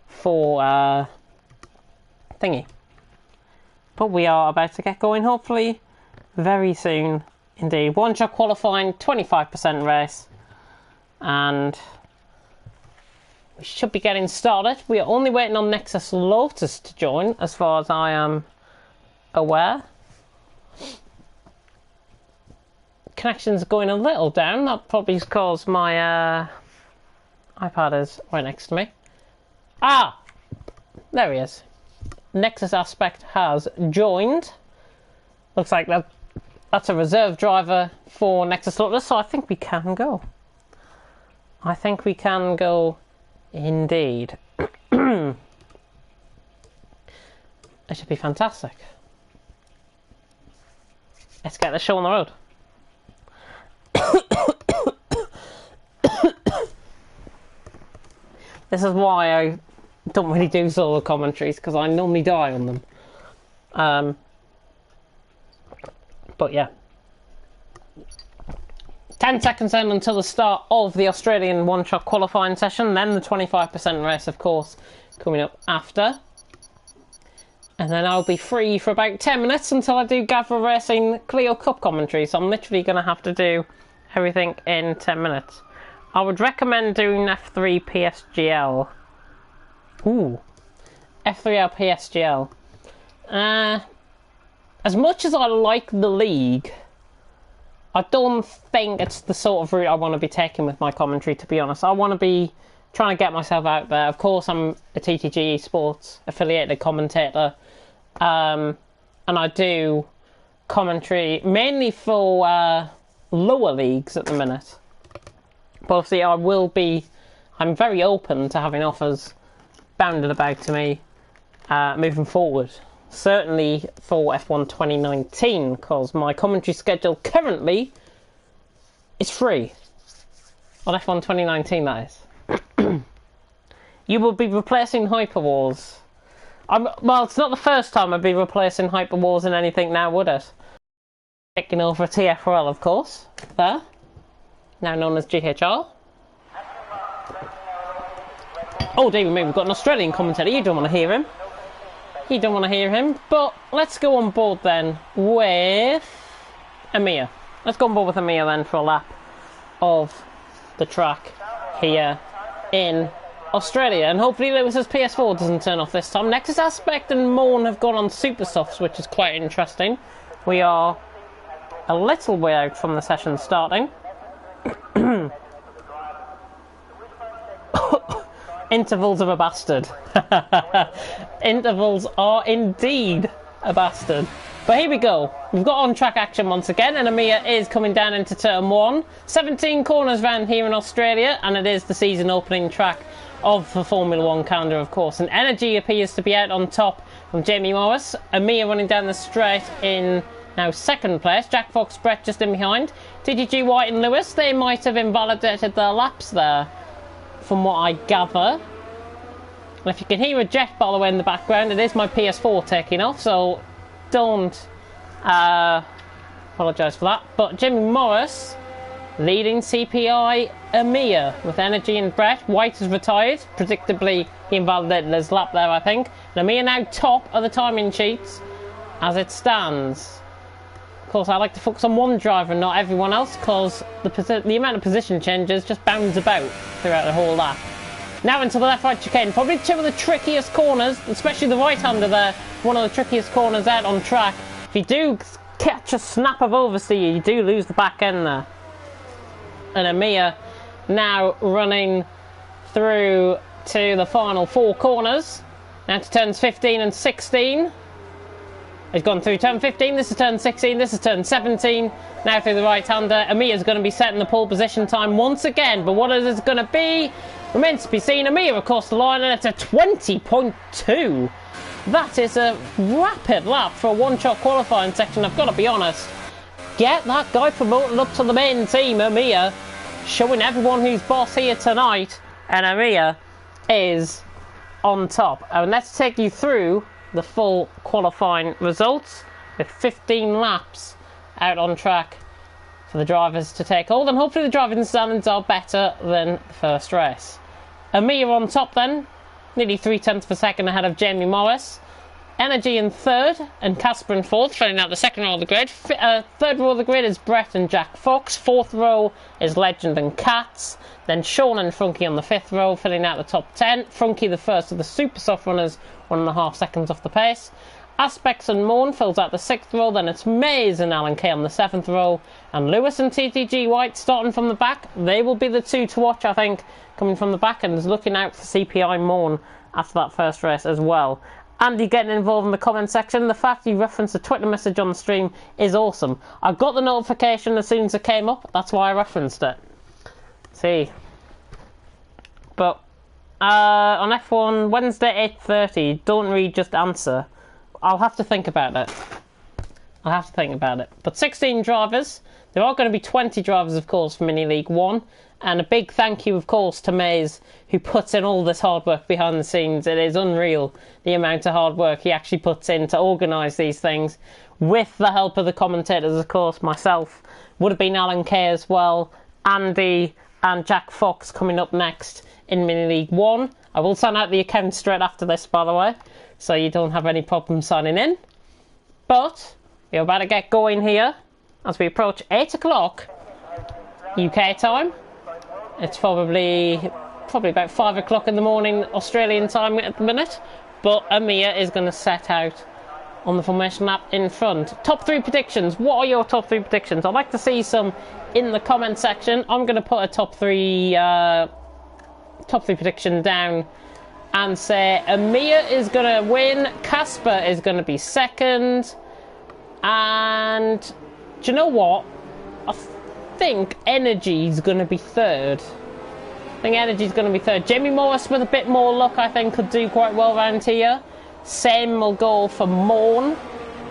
for thingy. But we are about to get going, hopefully, very soon indeed. One-shot qualifying, 25% race, and we should be getting started. We are only waiting on Nexus Lotus to join, as far as I am aware. Connection's going a little down. That probably is because my iPad is right next to me. Ah! There he is. Nexus Aspect has joined. Looks like that's a reserve driver for Nexus Lotus, so I think we can go. I think we can go indeed. It should be fantastic. Let's get the show on the road. This is why I don't really do solo commentaries, because I normally die on them. But yeah. 10 seconds in until the start of the Australian one-shot qualifying session, then the 25% race, of course, coming up after. And then I'll be free for about 10 minutes until I do Gather Racing Clio Cup commentary, so I'm literally going to have to do everything in 10 minutes. I would recommend doing F3 PSGL. Ooh. F3L PSGL. As much as I like the league, I don't think it's the sort of route I want to be taking with my commentary, to be honest. I want to be trying to get myself out there. Of course, I'm a TTG Esports affiliated commentator. And I do commentary mainly for lower leagues at the minute. But obviously I'm very open to having offers bounded about to me moving forward. Certainly for F1 2019, because my commentary schedule currently is free. On F1 2019, that is. You will be replacing Hyperwars. Well, it's not the first time I'd be replacing Hyperwars in anything now, would it? Taking over TFL, of course. There. Now known as GHR. Oh, David, mate, we've got an Australian commentator. You don't want to hear him. You don't want to hear him. But let's go on board then with Amir. Let's go on board with Amir then for a lap of the track here in Australia. And hopefully Lewis's PS4 doesn't turn off this time. Nexus Aspect and Morn have gone on super softs, which is quite interesting. We are a little way out from the session starting. Intervals of a bastard. Intervals are indeed a bastard. But here we go. We've got on-track action once again, and Amir is coming down into turn 1. 17 corners round here in Australia, and it is the season opening track of the Formula 1 calendar, of course. And Energy appears to be out on top from Jamie Morris. Amir running down the straight in now second place. Jack Fox, Brett just in behind. TTG White and Lewis, they might have invalidated their laps there, from what I gather. And if you can hear a jet, by the way, in the background, it is my PS4 taking off, so don't apologise for that. But Jimmy Morris leading CPI Amir with Energy and Brett. White has retired. Predictably, he invalidated his lap there, I think. And Amir now top of the timing sheets as it stands. Of course, I like to focus on one driver and not everyone else, because the amount of position changes just bounds about throughout the whole lap. Now into the left-right chicane, probably two of the trickiest corners, especially the right-hander there, one of the trickiest corners out on track. If you do catch a snap of oversteer, you do lose the back end there. And Amir now running through to the final 4 corners. Now to turns 15 and 16. He's gone through turn 15, this is turn 16, this is turn 17. Now through the right-hander. Amir's going to be setting the pole position time once again, but what is it going to be? Remains to be seen. Amir across the line, and it's a 20.2. That is a rapid lap for a one-shot qualifying section, I've got to be honest. Get that guy promoted up to the main team, Amir. Showing everyone who's boss here tonight. And Amir is on top. And let's take you through the full qualifying results with 15 laps out on track for the drivers to take hold, and hopefully the driving standards are better than the first race. Amir on top then, nearly 0.3 of a second ahead of Jamie Morris. Energy in third and Casper in fourth, filling out the second row of the grid. Third row of the grid is Brett and Jack Fox. Fourth row is Legend and Cats. Then Sean and Frunky on the fifth row, filling out the top 10. Frunky the first of the super soft runners, 1.5 seconds off the pace. Aspects and Morn fills out the sixth row. Then it's Maze and Alan Kay on the seventh row. And Lewis and TTG White starting from the back. They will be the two to watch, I think, coming from the back, and is looking out for CPI Morn after that first race as well. Andy getting involved in the comment section. The fact you referenced a Twitter message on the stream is awesome. I got the notification as soon as it came up. That's why I referenced it. See. But on F1 Wednesday 8:30, don't read, just answer. I'll have to think about it. But 16 drivers. There are going to be 20 drivers, of course, for Mini League 1. And a big thank you, of course, to Maze, who puts in all this hard work behind the scenes. It is unreal, the amount of hard work he actually puts in to organise these things. With the help of the commentators, of course, myself, would have been Alan Kay as well, Andy and Jack Fox coming up next in Mini League 1. I will sign out the account straight after this, by the way, so you don't have any problem signing in. But we're about to get going here as we approach 8 o'clock UK time. It's probably about 5 o'clock in the morning Australian time at the minute. But Amir is going to set out on the formation lap in front. Top 3 predictions. What are your top 3 predictions? I'd like to see some in the comment section. I'm going to put a top 3 prediction down and say Amir is going to win. Casper is going to be second. And do you know what? I think Energy's going to be third. Jamie Morris, with a bit more luck, I think, could do quite well around here. Same will go for Morn.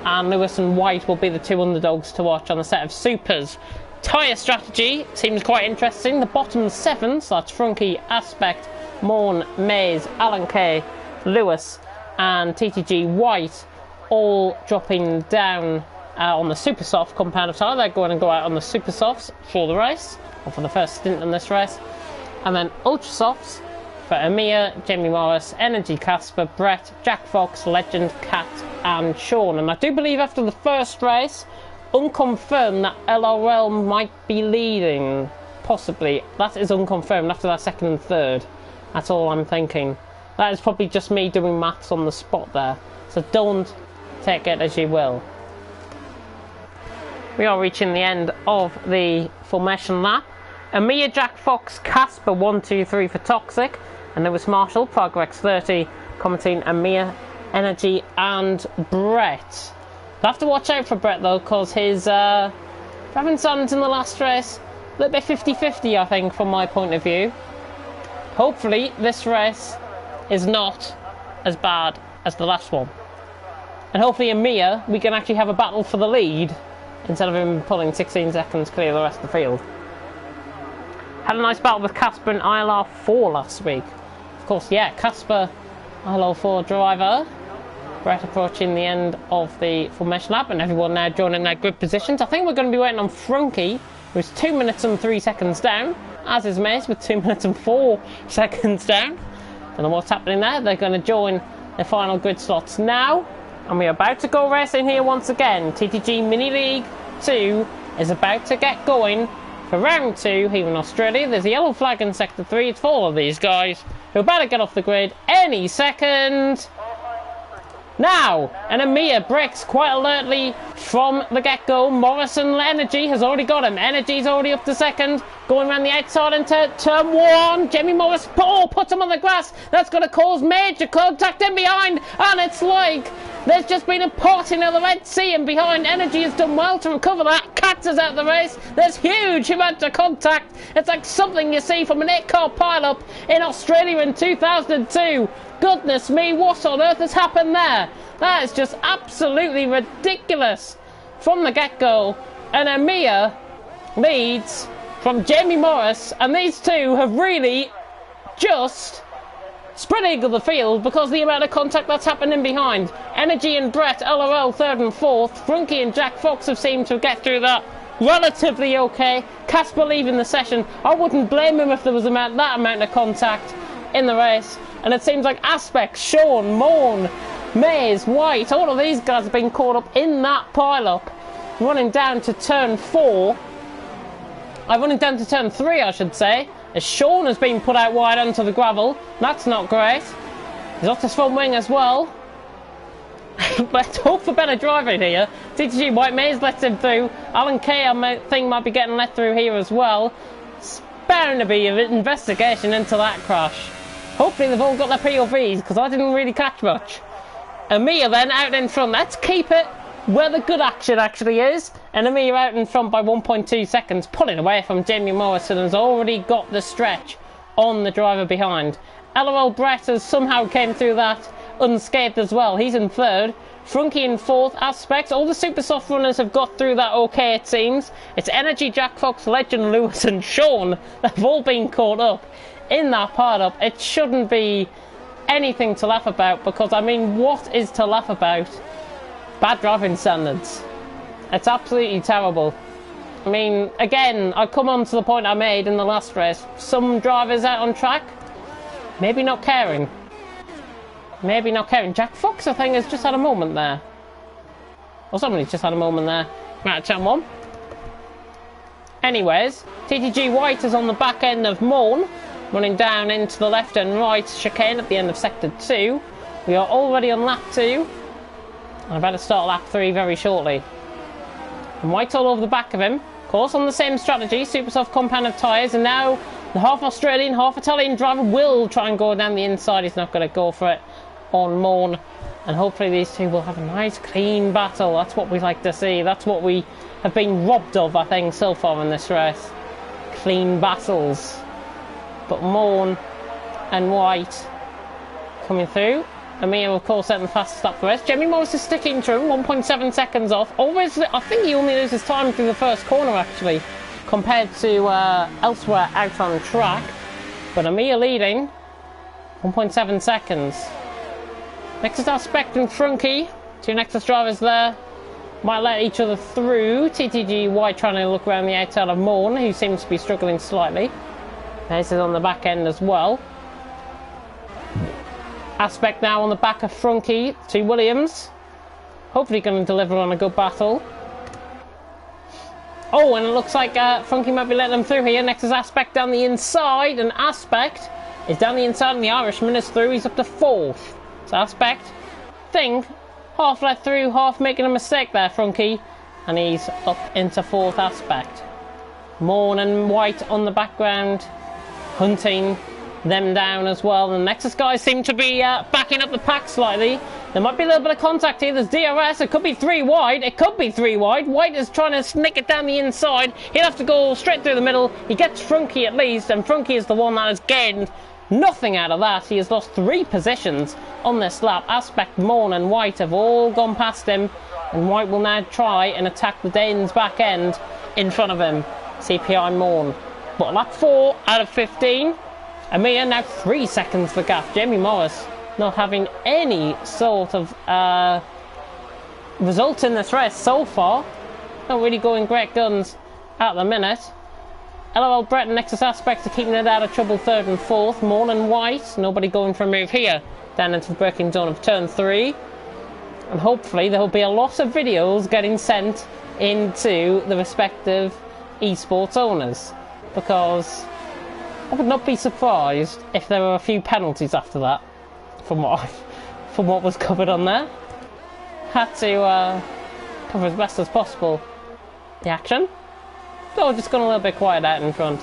And Lewis and White will be the two underdogs to watch on the set of supers. Tyre strategy seems quite interesting. The bottom 7, so that's Frunky, Aspect, Morn, Maze, Alan Kay, Lewis and TTG White, all dropping down on the super soft compound of tyre. They're going to go out on the super softs for the race, or for the first stint in this race. And then ultra softs for Amir, Jamie Morris, Energy, Casper, Brett, Jack Fox, Legend, Cat and Sean. And I do believe after the first race, unconfirmed, that LRL might be leading, possibly. That is unconfirmed after that second and third. That's all I'm thinking. That is probably just me doing maths on the spot there, so don't take it as you will. We are reaching the end of the formation lap. Amir, Jack Fox, Casper 1, 2, 3 for Toxic, and Lewis Marshall, Progrex 30, commenting Amir, Energy and Brett. We'll have to watch out for Brett though, because his driving standards in the last race, a little bit 50-50 I think from my point of view. Hopefully this race is not as bad as the last one. And hopefully Amir, we can actually have a battle for the lead instead of him pulling 16 seconds clear of the rest of the field. Had a nice battle with Casper in ILR4 last week. Of course, yeah, Casper, ILR4 driver. Brett approaching the end of the formation lap and everyone now joining their grid positions. I think we're going to be waiting on Frunky, who's 2 minutes and 3 seconds down, as is Mace with 2 minutes and 4 seconds down. Don't know what's happening there. They're going to join the final grid slots now. And we're about to go racing here once again. TTG Mini League 2 is about to get going for round 2 here in Australia. There's a yellow flag in sector 3. It's for all of these guys who are about to get off the grid any second now. And Amir breaks quite alertly from the get-go. Morrison Energy has already got him. Energy's already up to second, going around the outside into turn 1. Jamie Morris puts him on the grass. That's going to cause major contact in behind, and it's like there's just been a parting of the Red Sea, and behind Energy has done well to recover that. Cats is out of the race. There's huge amount of contact. It's like something you see from an 8-car pile-up in Australia in 2002. Goodness me, what on earth has happened there? That is just absolutely ridiculous from the get-go. And Amir leads from Jamie Morris, and these two have really just spread eagle the field because of the amount of contact that's happening behind. Energy and Brett, LRL 3rd and 4th. Frunky and Jack Fox have seemed to get through that relatively okay. Casper leaving the session. I wouldn't blame him if there was that amount of contact. in the race. And it seems like Aspect, Sean, Morn, Maze, White, all of these guys have been caught up in that pile-up. Running down to turn 4. Running down to turn 3, I should say. As Sean has been put out wide onto the gravel. That's not great. He's off his front wing as well. Let's hope for better driving here. TTG White Maze lets him through. Alan K, I think, might be getting let through here as well. It's bound to be an investigation into that crash. Hopefully they've all got their POVs, because I didn't really catch much. Amir then out in front. Let's keep it where the good action actually is. And Amir out in front by 1.2 seconds, pulling away from Jamie Morrison, has already got the stretch on the driver behind. LOL Brett has somehow came through that unscathed as well. He's in third. Frunky in fourth. Aspect. All the super soft runners have got through that okay, it seems. It's Energy, Jack Fox, Legend, Lewis and Sean. They've all been caught up in that part up. It shouldn't be anything to laugh about, because, I mean, what is to laugh about? Bad driving standards. It's absolutely terrible. I mean, again, I come on to the point I made in the last race. Some drivers out on track, maybe not caring. Maybe not caring. Jack Fox, I think, has just had a moment there. Or somebody's just had a moment there. Right, chat one. Anyways, TTG White is on the back end of Morn, running down into the left and right chicane at the end of sector 2. We are already on lap 2. And I better start lap 3 very shortly. And White's all over the back of him. Of course, on the same strategy, super soft compound of tyres, and now the half Australian, half Italian driver will try and go down the inside. He's not going to go for it on Morn, and hopefully these two will have a nice clean battle. That's what we like to see. That's what we have been robbed of, I think, so far in this race. Clean battles. But Morn and White coming through. Amir, of course, setting the fastest lap for us. Jamie Morris is sticking to him, 1.7 seconds off. Obviously, I think he only loses time through the first corner, actually, compared to elsewhere out on track. But Amir leading, 1.7 seconds. Nexus Aspect and Frunky, two Nexus drivers there, might let each other through. TTG White trying to look around the outside of Morn, who seems to be struggling slightly. This is on the back end as well. Aspect now on the back of Frunky to Williams. Hopefully going to deliver on a good battle. Oh, and it looks like Frunky might be letting them through here. Nexus Aspect down the inside, and Aspect is down the inside, and the Irishman is through. He's up to 4th. So Aspect, think, half let through, half making a mistake there, Frunky. And he's up into 4th Aspect. Morn and White on the background, hunting them down as well. The Nexus guys seem to be backing up the pack slightly. There might be a little bit of contact here. There's DRS. It could be 3 wide. It could be 3 wide. White is trying to snick it down the inside. He'll have to go straight through the middle. He gets Frunky at least, and Frunky is the one that has gained nothing out of that. He has lost 3 positions on this lap. Aspect, Morn and White have all gone past him, and White will now try and attack the Dane's back end in front of him. CPI Morn. But lap 4 out of 15. Amir now 3 seconds the gap. Jamie Morris not having any sort of result in this race so far. Not really going great guns at the minute. LOL Brett and Nexus Aspect are keeping it out of trouble 3rd and 4th. Morn and White, nobody going for a move here. Down into the braking zone of turn 3. And hopefully there will be a lot of videos getting sent into the respective esports owners. Because I would not be surprised if there were a few penalties after that, from what was covered on there. Had to cover as best as possible the action. So I've just gone a little bit quiet out in front.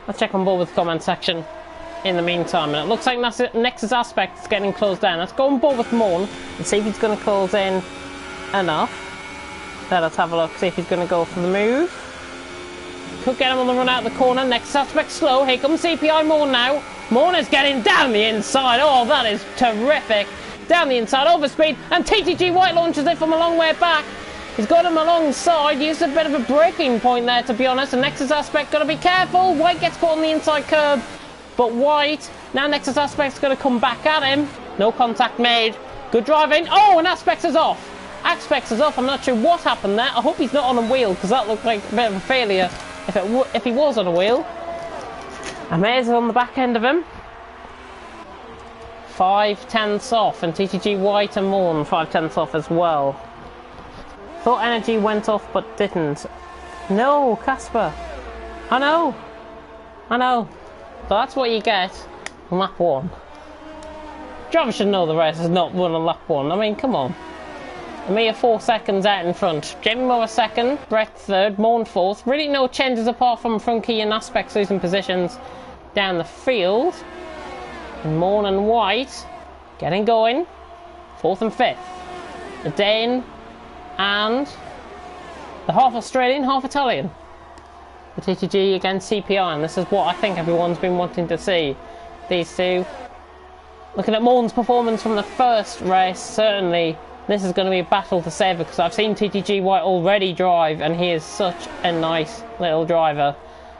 I'll check on board with the comment section in the meantime. And it looks like Nexus Aspect is getting closed down. Let's go on board with Morn and see if he's going to close in enough. Then let's have a look, see if he's going to go for the move. Could get him on the run out of the corner. Nexus Aspect slow. Here comes CPI Morn now. Morn is getting down the inside. Oh, that is terrific. Down the inside, over speed. And TTG White launches it from a long way back. He's got him alongside. Used a bit of a breaking point there, to be honest. And Nexus Aspect got to be careful. White gets caught on the inside curb. But White, now Nexus Aspect's going to come back at him. No contact made. Good driving. Oh, and Aspect is off. Aspect is off. I'm not sure what happened there. I hope he's not on a wheel, because that looked like a bit of a failure if he was on a wheel. And Mays is on the back end of him. 5/10 off, and TTG White and Morn 5/10 off as well. Thought energy went off but didn't. No, Casper. I know. So that's what you get on lap 1. Driver should know the race has not won on lap 1. I mean, come on. Amir 4 seconds out in front. Jamie Moore 2nd, Brett 3rd, Morn 4th. Really no changes apart from Frunky and Aspects losing positions down the field. And Morn and White getting going. 4th and 5th. The Dane and the half Australian, half Italian. The TTG against CPI, and this is what I think everyone's been wanting to see. These two. Looking at Morn's performance from the first race, certainly this is going to be a battle to save, because I've seen TTG White already drive, and he is such a nice little driver.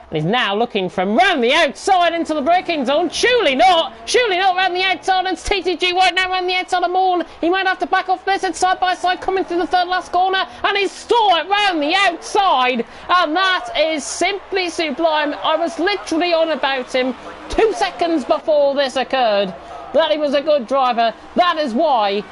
And he's now looking from round the outside into the braking zone. Surely not round the outside. It's TTG White now round the outside of Morn. He might have to back off this. It's side by side coming through the third last corner, and he's stole it round the outside, and that is simply sublime. I was literally on about him 2 seconds before this occurred, that he was a good driver. That is why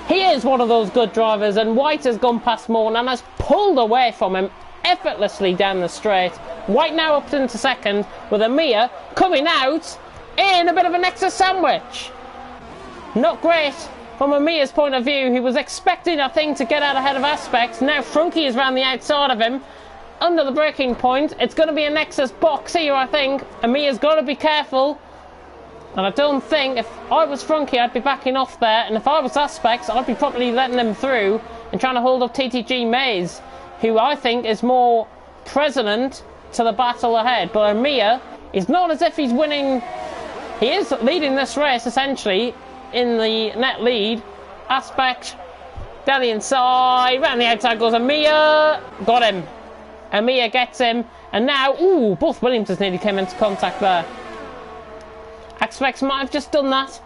he is one of those good drivers, and White has gone past Morn and has pulled away from him effortlessly down the straight. White now up into 2nd, with Amir coming out in a bit of a Nexus sandwich. Not great from Amir's point of view. He was expecting, I think, to get out ahead of Aspects. Now Frunky is round the outside of him, under the braking point. It's going to be a Nexus box here, I think. Amir's got to be careful. And I don't think, if I was Frunky, I'd be backing off there. And if I was Aspects, I'd be probably letting them through and trying to hold up TTG Mays, who I think is more present to the battle ahead. But Amir is not as if he's winning. He is leading this race, essentially, in the net lead. Aspect down the inside, round the outside goes Amir. Got him. Amir gets him. And now, ooh, both Williamses nearly came into contact there. Aspects might have just done that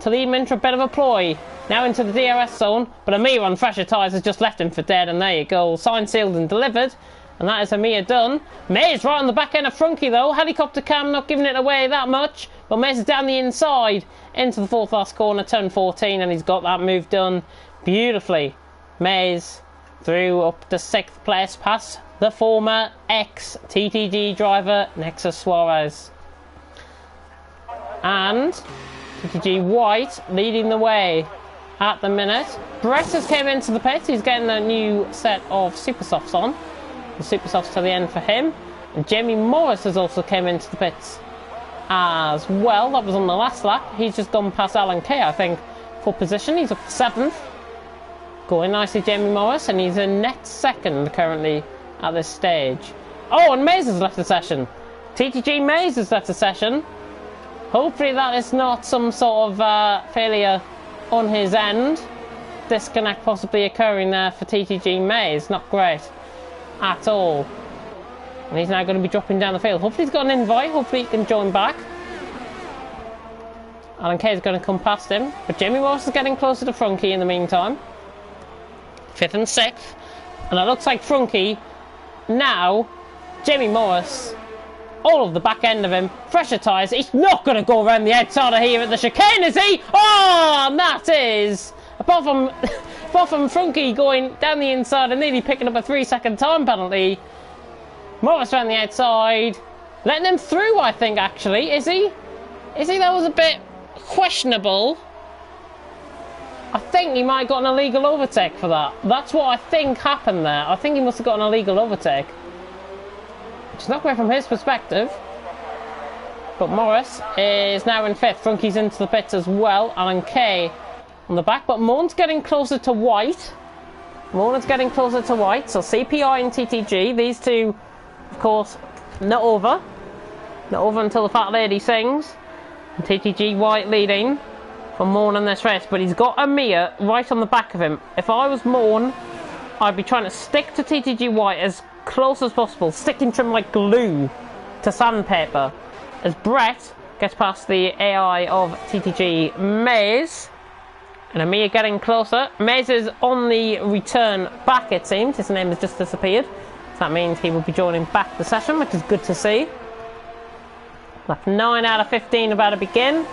to lead him into a bit of a ploy. Now into the DRS zone, but Amir on fresher tyres has just left him for dead, and there you go. Signed, sealed and delivered, and that is Amir done. Mays right on the back end of Frunky though. Helicopter cam not giving it away that much, but Mays is down the inside into the 4th last corner, turn 14, and he's got that move done beautifully. Mays through up to 6th place, past the former ex-TTG driver Nexus Suarez. And TTG White leading the way at the minute. Brett has came into the pit. He's getting a new set of Super Softs on. The Super Softs to the end for him. And Jamie Morris has also came into the pits as well. That was on the last lap. He's just gone past Alan Kay, I think, for position. He's up to 7th. Going nicely, Jamie Morris, and he's in net 2nd currently at this stage. Oh, and Mays has left the session. TTG Mays has left the session. Hopefully that is not some sort of failure on his end. Disconnect possibly occurring there for TTG Mays. Not great at all. And he's now going to be dropping down the field. Hopefully he's got an invite. Hopefully he can join back. Alan Kay is going to come past him. But Jamie Morris is getting closer to Frunky in the meantime. 5th and 6th. And it looks like Frunky now, Jamie Morris, all of the back end of him, fresher tyres. He's not going to go around the outside of here at the chicane, is he? Oh, and that is, apart from Frunky going down the inside and nearly picking up a 3-second time penalty, Morris around the outside, letting him through, I think, actually. Is he? That was a bit questionable. I think he might have got an illegal overtake for that. That's what I think happened there. I think he must have got an illegal overtake. Which is not great from his perspective. But Morris is now in 5th. Frunky's into the pits as well. Alan Kay on the back. But Morn's getting closer to White. So CPI and TTG. These two, of course, not over. Not over until the Fat Lady sings. And TTG White leading for Morn in this race. But he's got Amir right on the back of him. If I was Morn, I'd be trying to stick to TTG White as close as possible, sticking to him like glue to sandpaper, as Brett gets past the AI of TTG Mays. And Amir getting closer. Mays is on the return back, it seems. His name has just disappeared. So that means he will be joining back the session, which is good to see. Lap 9 out of 15 about to begin.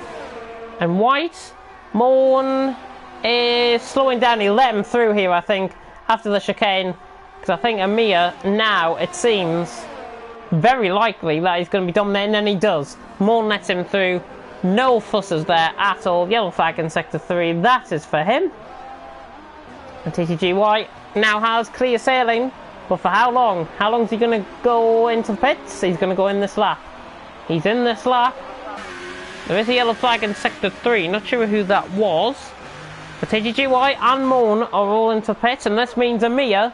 And White, Morn is slowing down. He let him through here, I think, after the chicane. Because I think Amir now, it seems, very likely that he's going to be dominating, and he does. Morn lets him through. No fusses there at all. Yellow flag in Sector 3. That is for him. And TTG White now has clear sailing. But for how long? How long is he going to go into the pits? He's going to go in this lap. He's in this lap. There is a yellow flag in Sector 3. Not sure who that was. But TTG White and Morn are all into the pits. And this means Amir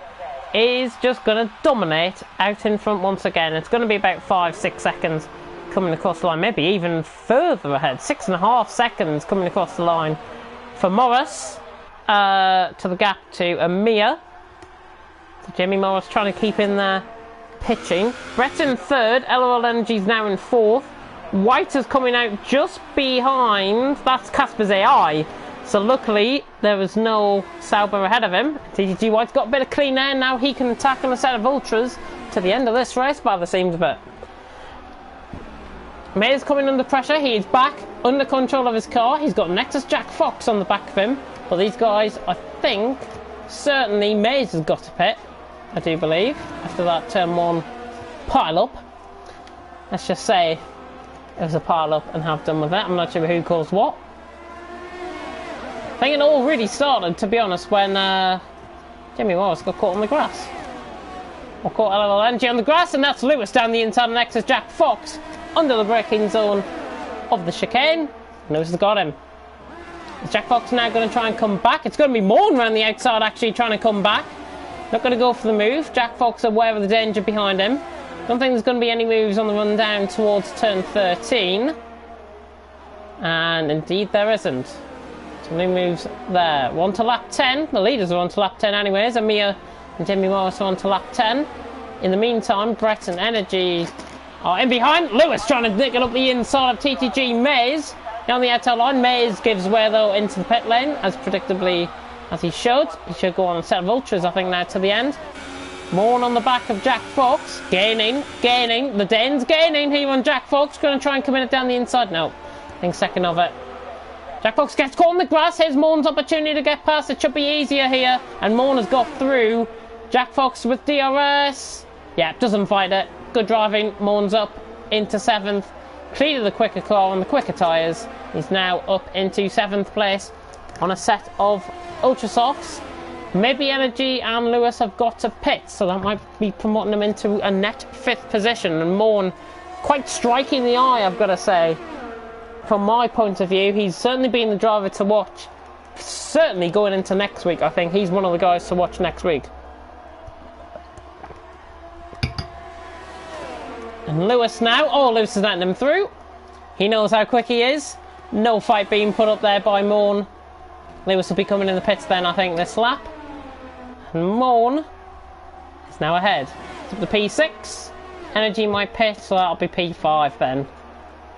is just going to dominate out in front once again. It's going to be about 5-6 seconds coming across the line. Maybe even further ahead. 6.5 seconds coming across the line for Morris. To the gap to Amir. So Jamie Morris trying to keep in there, pitching. Brett's in third. LOL Energy's now in fourth. White is coming out just behind. That's Casper's AI. So luckily there was no Sauber ahead of him. TTG White's got a bit of clean air. Now he can attack on a set of ultras to the end of this race by the seams of it. May's coming under pressure. He is back under control of his car. He's got Nexus Jack Fox on the back of him. But these guys, I think, certainly Mays has got a pit, I do believe, after that turn 1 pile-up. Let's just say it was a pile-up and have done with it. I'm not sure who caused what. I think it all really started, to be honest, when Jimmy Morris got caught on the grass. Or caught LOL Energy on the grass, and that's Lewis down the inside of Nexus Jack Fox under the braking zone of the chicane. Lewis has got him. Is Jack Fox now going to try and come back? It's going to be Morn around the outside actually trying to come back. Not going to go for the move. Jack Fox aware of the danger behind him. Don't think there's going to be any moves on the run down towards turn 13. And indeed there isn't. So no moves there. We're on to lap 10. The leaders are on to lap 10 anyways. Amir and Jimmy Morris are on to lap 10. In the meantime, Brett and Energy are in behind. Lewis trying to nick it up the inside of TTG Mays. Down the outside line, Mays gives way though into the pit lane, as predictably as he should. He should go on a set of ultras, I think, now to the end. Morn on the back of Jack Fox, gaining. The Dane's gaining here on Jack Fox. Going to try and come in it down the inside. No, I think second of it. Jack Fox gets caught in the grass. Here's Morn's opportunity to get past. It should be easier here. And Morn has got through. Jack Fox with DRS. Yeah, doesn't fight it. Good driving. Morn's up into 7th. Cleared the quicker car on the quicker tyres. He's now up into 7th place on a set of Ultra Softs. Maybe Energy and Lewis have got to pit, so that might be promoting them into a net 5th position. And Morn, quite striking the eye, I've got to say. From my point of view, he's certainly been the driver to watch. Certainly going into next week, I think he's one of the guys to watch next week. And Lewis now. Oh, Lewis is letting him through. He knows how quick he is. No fight being put up there by Morn. Lewis will be coming in the pits then, I think, this lap. And Morn is now ahead. It's up to P6. Energy might pit, so that'll be P5 then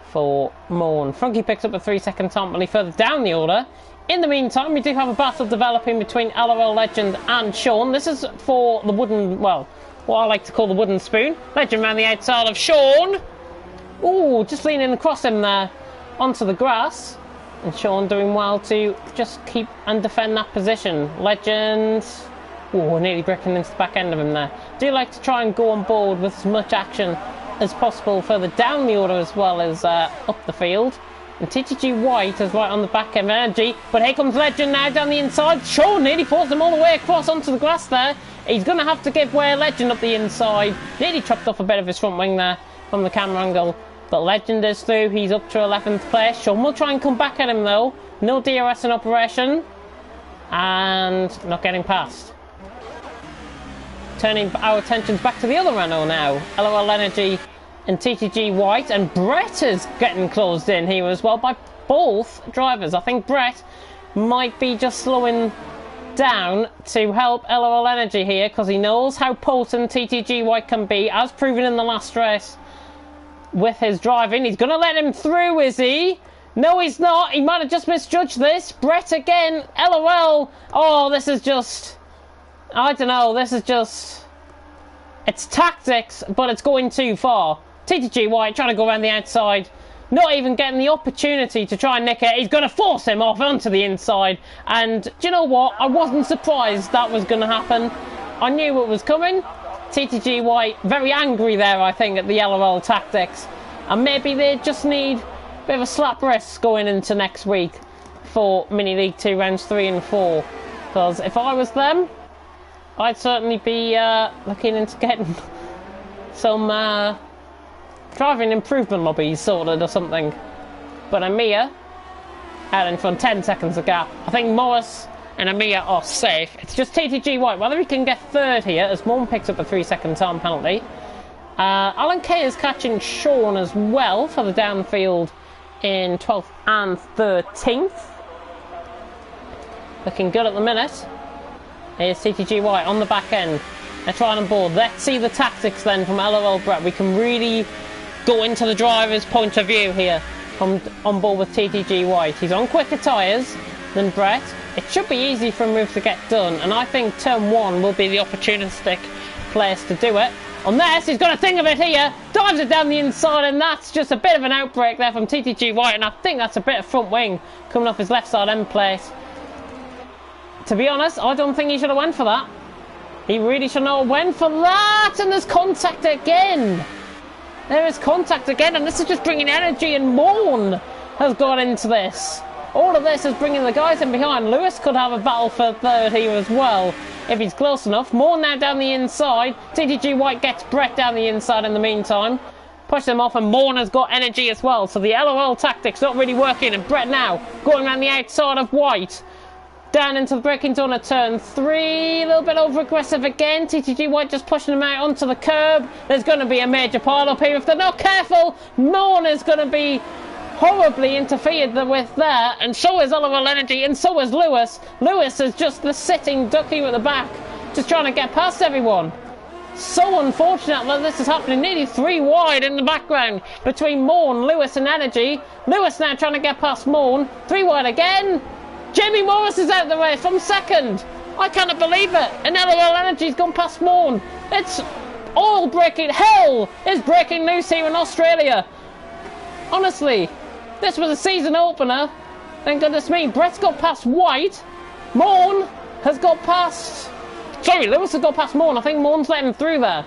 for Morn. Funky picks up a 3-second time really further down the order. In the meantime, we do have a battle developing between LOL Legend and Sean. This is for the wooden, well, what I like to call the wooden spoon. Legend around the outside of Sean. Ooh, just leaning across him there onto the grass. And Sean doing well to just keep and defend that position. Legend. Ooh, nearly breaking into the back end of him there. Do like to try and go on board with as much action as possible further down the order as well as up the field. And TTG White is right on the back of Energy. But here comes Legend now down the inside. Sean nearly forced him all the way across onto the grass there. He's going to have to give way Legend up the inside. Nearly chopped off a bit of his front wing there from the camera angle. But Legend is through. He's up to 11th place. Sean will try and come back at him though. No DRS in operation. And not getting past. Turning our attentions back to the other Renault now. LOL Energy and TTG White. And Brett is getting closed in here as well by both drivers. I think Brett might be just slowing down to help LOL Energy here because he knows how potent TTG White can be, as proven in the last race with his driving. He's going to let him through, is he? No, he's not. He might have just misjudged this. Brett again. LOL. Oh, this is just... I don't know. This is just... It's tactics, but it's going too far. TTG White trying to go around the outside, not even getting the opportunity to try and nick it. He's going to force him off onto the inside. And do you know what? I wasn't surprised that was going to happen. I knew it was coming. TTG White very angry there, I think, at the LOL tactics. And maybe they just need a bit of a slap wrist going into next week for Mini League 2 rounds 3 and 4. Because if I was them, I'd certainly be looking into getting some driving improvement lobbies sorted or something. But Amir out in front, 10 seconds of gap. I think Morris and Amir are safe. It's just TTG White, whether he can get third here as Morn picks up a 3-second time penalty. Alan Kay is catching Sean as well for the downfield in 12th and 13th. Looking good at the minute. Here's TTG White on the back end. They're trying on board. Let's see the tactics then from LOL Brett. We can really go into the driver's point of view here from on board with TTG White. He's on quicker tyres than Brett. It should be easy for a move to get done, and I think turn 1 will be the opportunistic place to do it. On this, he's got a thing of it here, dives it down the inside, and that's just a bit of an outbreak there from TTG White, and I think that's a bit of front wing coming off his left side end plate. To be honest, I don't think he should have went for that. He really should not have went for that, and there's contact again. There is contact again, and this is just bringing energy, and Morn has got into this. All of this is bringing the guys in behind. Lewis could have a battle for third here as well, if he's close enough. Morn now down the inside. TTG White gets Brett down the inside in the meantime. Push them off, and Morn has got energy as well. So the LOL tactics not really working, and Brett now going around the outside of White. Down into the braking zone at turn 3, a little bit over aggressive again. TTG White just pushing him out onto the curb. There's going to be a major pile up here if they're not careful. Morn is going to be horribly interfered with there, and so is LOL Energy, and so is Lewis. Lewis is just the sitting ducky at the back, just trying to get past everyone. So unfortunate that this is happening, nearly 3 wide in the background between Morn, Lewis and Energy. Lewis now trying to get past Morn, 3 wide again. Jamie Morris is out the race from second. I cannot believe it. And LOL Energy's gone past Morn. It's all breaking. Hell is breaking loose here in Australia. Honestly, this was a season opener. Thank goodness me. Brett's got past White. Morn has got past... Sorry, Lewis has got past Morn. I think Morn's letting him through there.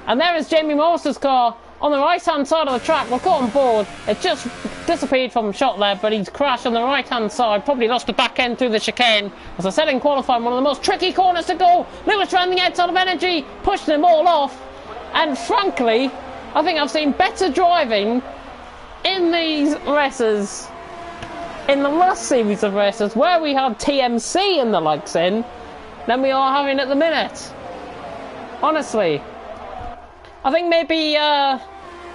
And there is Jamie Morris's car on the right-hand side of the track. We're caught on board. It just disappeared from shot there, but he's crashed on the right-hand side. Probably lost the back end through the chicane. As I said in qualifying, one of the most tricky corners to go. Lewis round the outside of Energy, pushing them all off. And frankly, I think I've seen better driving in these races, in the last series of races, where we had TMC and the likes in, than we are having at the minute. Honestly. I think maybe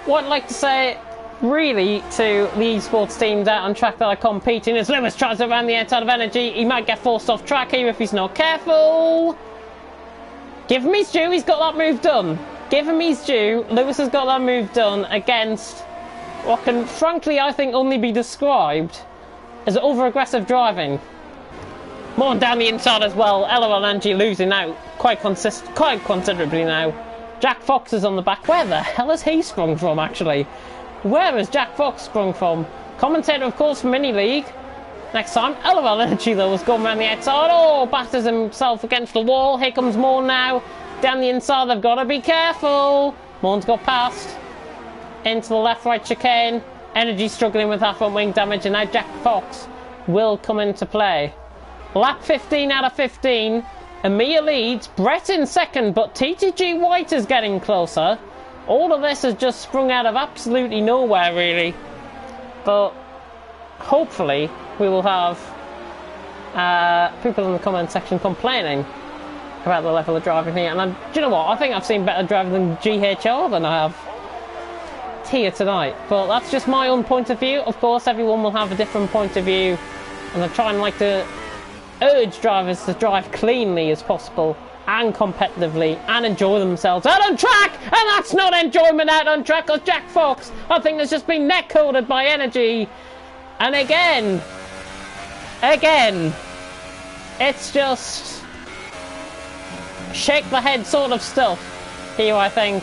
what I'd like to say really to the esports teams out on track that are competing is Lewis tries to run the outside of Energy. He might get forced off track here if he's not careful. Give him his due, he's got that move done. Give him his due, Lewis has got that move done against what can frankly I think only be described as over-aggressive driving. More down the inside as well, LOL Energy losing out quite considerably now. Jack Fox is on the back. Where the hell has he sprung from, actually? Where has Jack Fox sprung from? Commentator, of course, for Mini League. Next time, LOL Energy, though, was going around the outside. Oh, batters himself against the wall. Here comes Morn now. Down the inside, they've got to be careful. Morn's got past. Into the left-right chicane. Energy struggling with half front wing damage, and now Jack Fox will come into play. Lap 15 out of 15. Amir leads, Brett in second, but TTG White is getting closer. All of this has just sprung out of absolutely nowhere, really. But hopefully we will have people in the comment section complaining about the level of driving here. And do you know what? I think I've seen better driving than GHR than I have here tonight. But that's just my own point of view. Of course, everyone will have a different point of view. And I try and like to urge drivers to drive cleanly as possible and competitively and enjoy themselves out on track, and that's not enjoyment out on track, because Jack Fox I think has just been neck coded by Energy, and again it's just shake the head sort of stuff here, I think.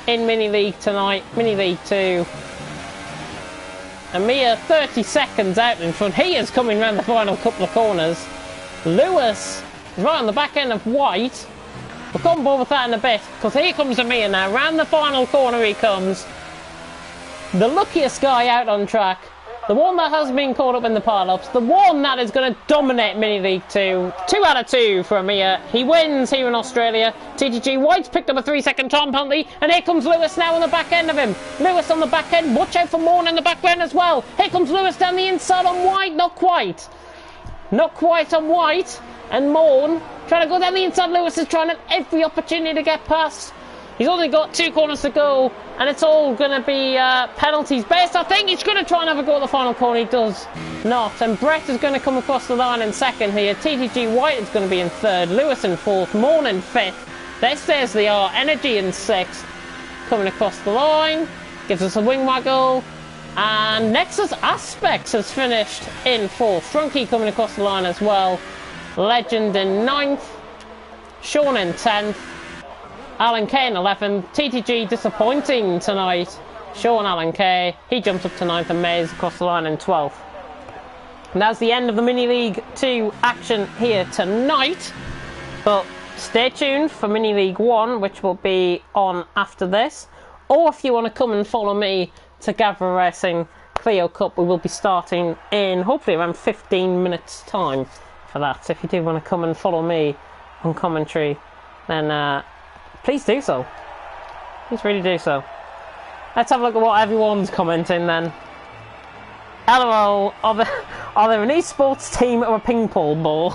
in Mini League tonight, Mini League 2. A mere 30 seconds out in front. He is coming round the final couple of corners. Lewis is right on the back end of White. We'll come on with that in a bit, because here comes Amir now. Round the final corner he comes. The luckiest guy out on track. The one that has been caught up in the pile-ups. The one that is going to dominate Mini League 2. 2 out of 2 for Amir. He wins here in Australia. TTG White's picked up a 3-second time penalty. And here comes Lewis now on the back end of him. Lewis on the back end. Watch out for Morn in the background as well. Here comes Lewis down the inside on White. Not quite. Not quite on White. And Morn trying to go down the inside. Lewis is trying at every opportunity to get past. He's only got 2 corners to go, and it's all going to be penalties based. I think he's going to try and have a go at the final corner. He does not. And Brett is going to come across the line in second here. TTG White is going to be in third. Lewis in fourth. Morn in fifth. They stay as they are. Energy in sixth. Coming across the line. Gives us a wing waggle. And Nexus Aspects has finished in fourth. Frunky coming across the line as well. Legend in ninth. Sean in 10th. Alan K in 11th. TTG disappointing tonight. Sean Alan K. He jumps up to 9th and Mays across the line in 12th. And that's the end of the Mini League 2 action here tonight. But stay tuned for Mini League 1, which will be on after this. Or if you want to come and follow me to Gather Racing Clio Cup, we will be starting in hopefully around 15 minutes time for that. So if you do want to come and follow me on commentary, then please do so. Please really do so. Let's have a look at what everyone's commenting then. LOL, are there an esports team or a ping pong ball?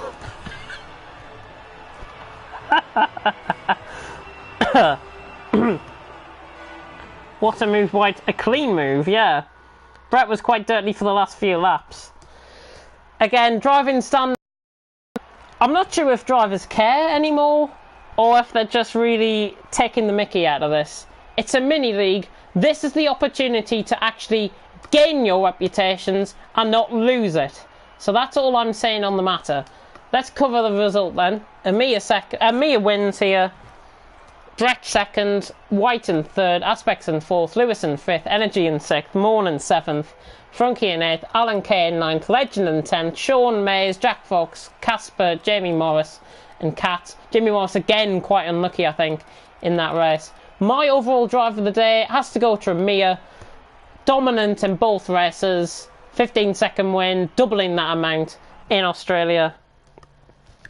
What a move, White. A clean move, yeah. Brett was quite dirty for the last few laps. Again, driving stand. I'm not sure if drivers care anymore, or if they're just really taking the mickey out of this. It's a mini league. This is the opportunity to actually gain your reputations and not lose it. So that's all I'm saying on the matter. Let's cover the result then. Amir wins here. Brett second, White in third, Aspects in fourth, Lewis in fifth, Energy in sixth, Morn in seventh, Frunky in eighth, Alan K in ninth, Legend in 10th, Sean Mays, Jack Fox, Casper, Jamie Morris and Kat. Jamie Morris again quite unlucky I think in that race. My overall drive of the day has to go to Amir. Dominant in both races, 15-second win, doubling that amount in Australia.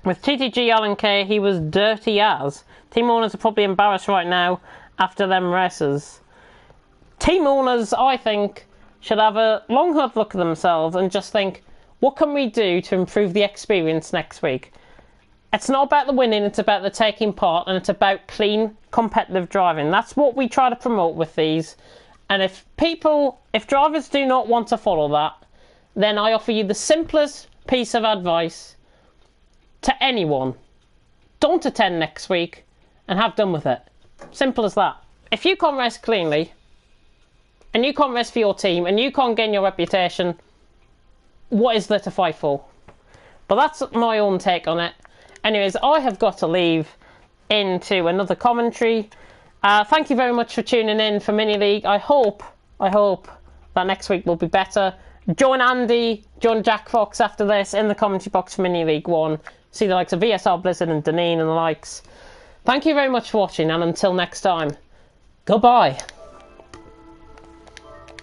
With TTG Alan K, he was dirty as. Team owners are probably embarrassed right now after them races. Team owners, I think, should have a long hard look at themselves and just think, what can we do to improve the experience next week? It's not about the winning, it's about the taking part, and it's about clean, competitive driving. That's what we try to promote with these. And if drivers do not want to follow that, then I offer you the simplest piece of advice to anyone. Don't attend next week and have done with it. Simple as that. If you can't race cleanly, and you can't race for your team, and you can't gain your reputation, what is there to fight for? But that's my own take on it. Anyways, I have got to leave into another commentary. Thank you very much for tuning in for Mini League. I hope that next week will be better. Join Andy, join Jack Fox after this in the commentary box for Mini League 1. See the likes of VSR Blizzard and Deneen and the likes. Thank you very much for watching, and until next time, goodbye.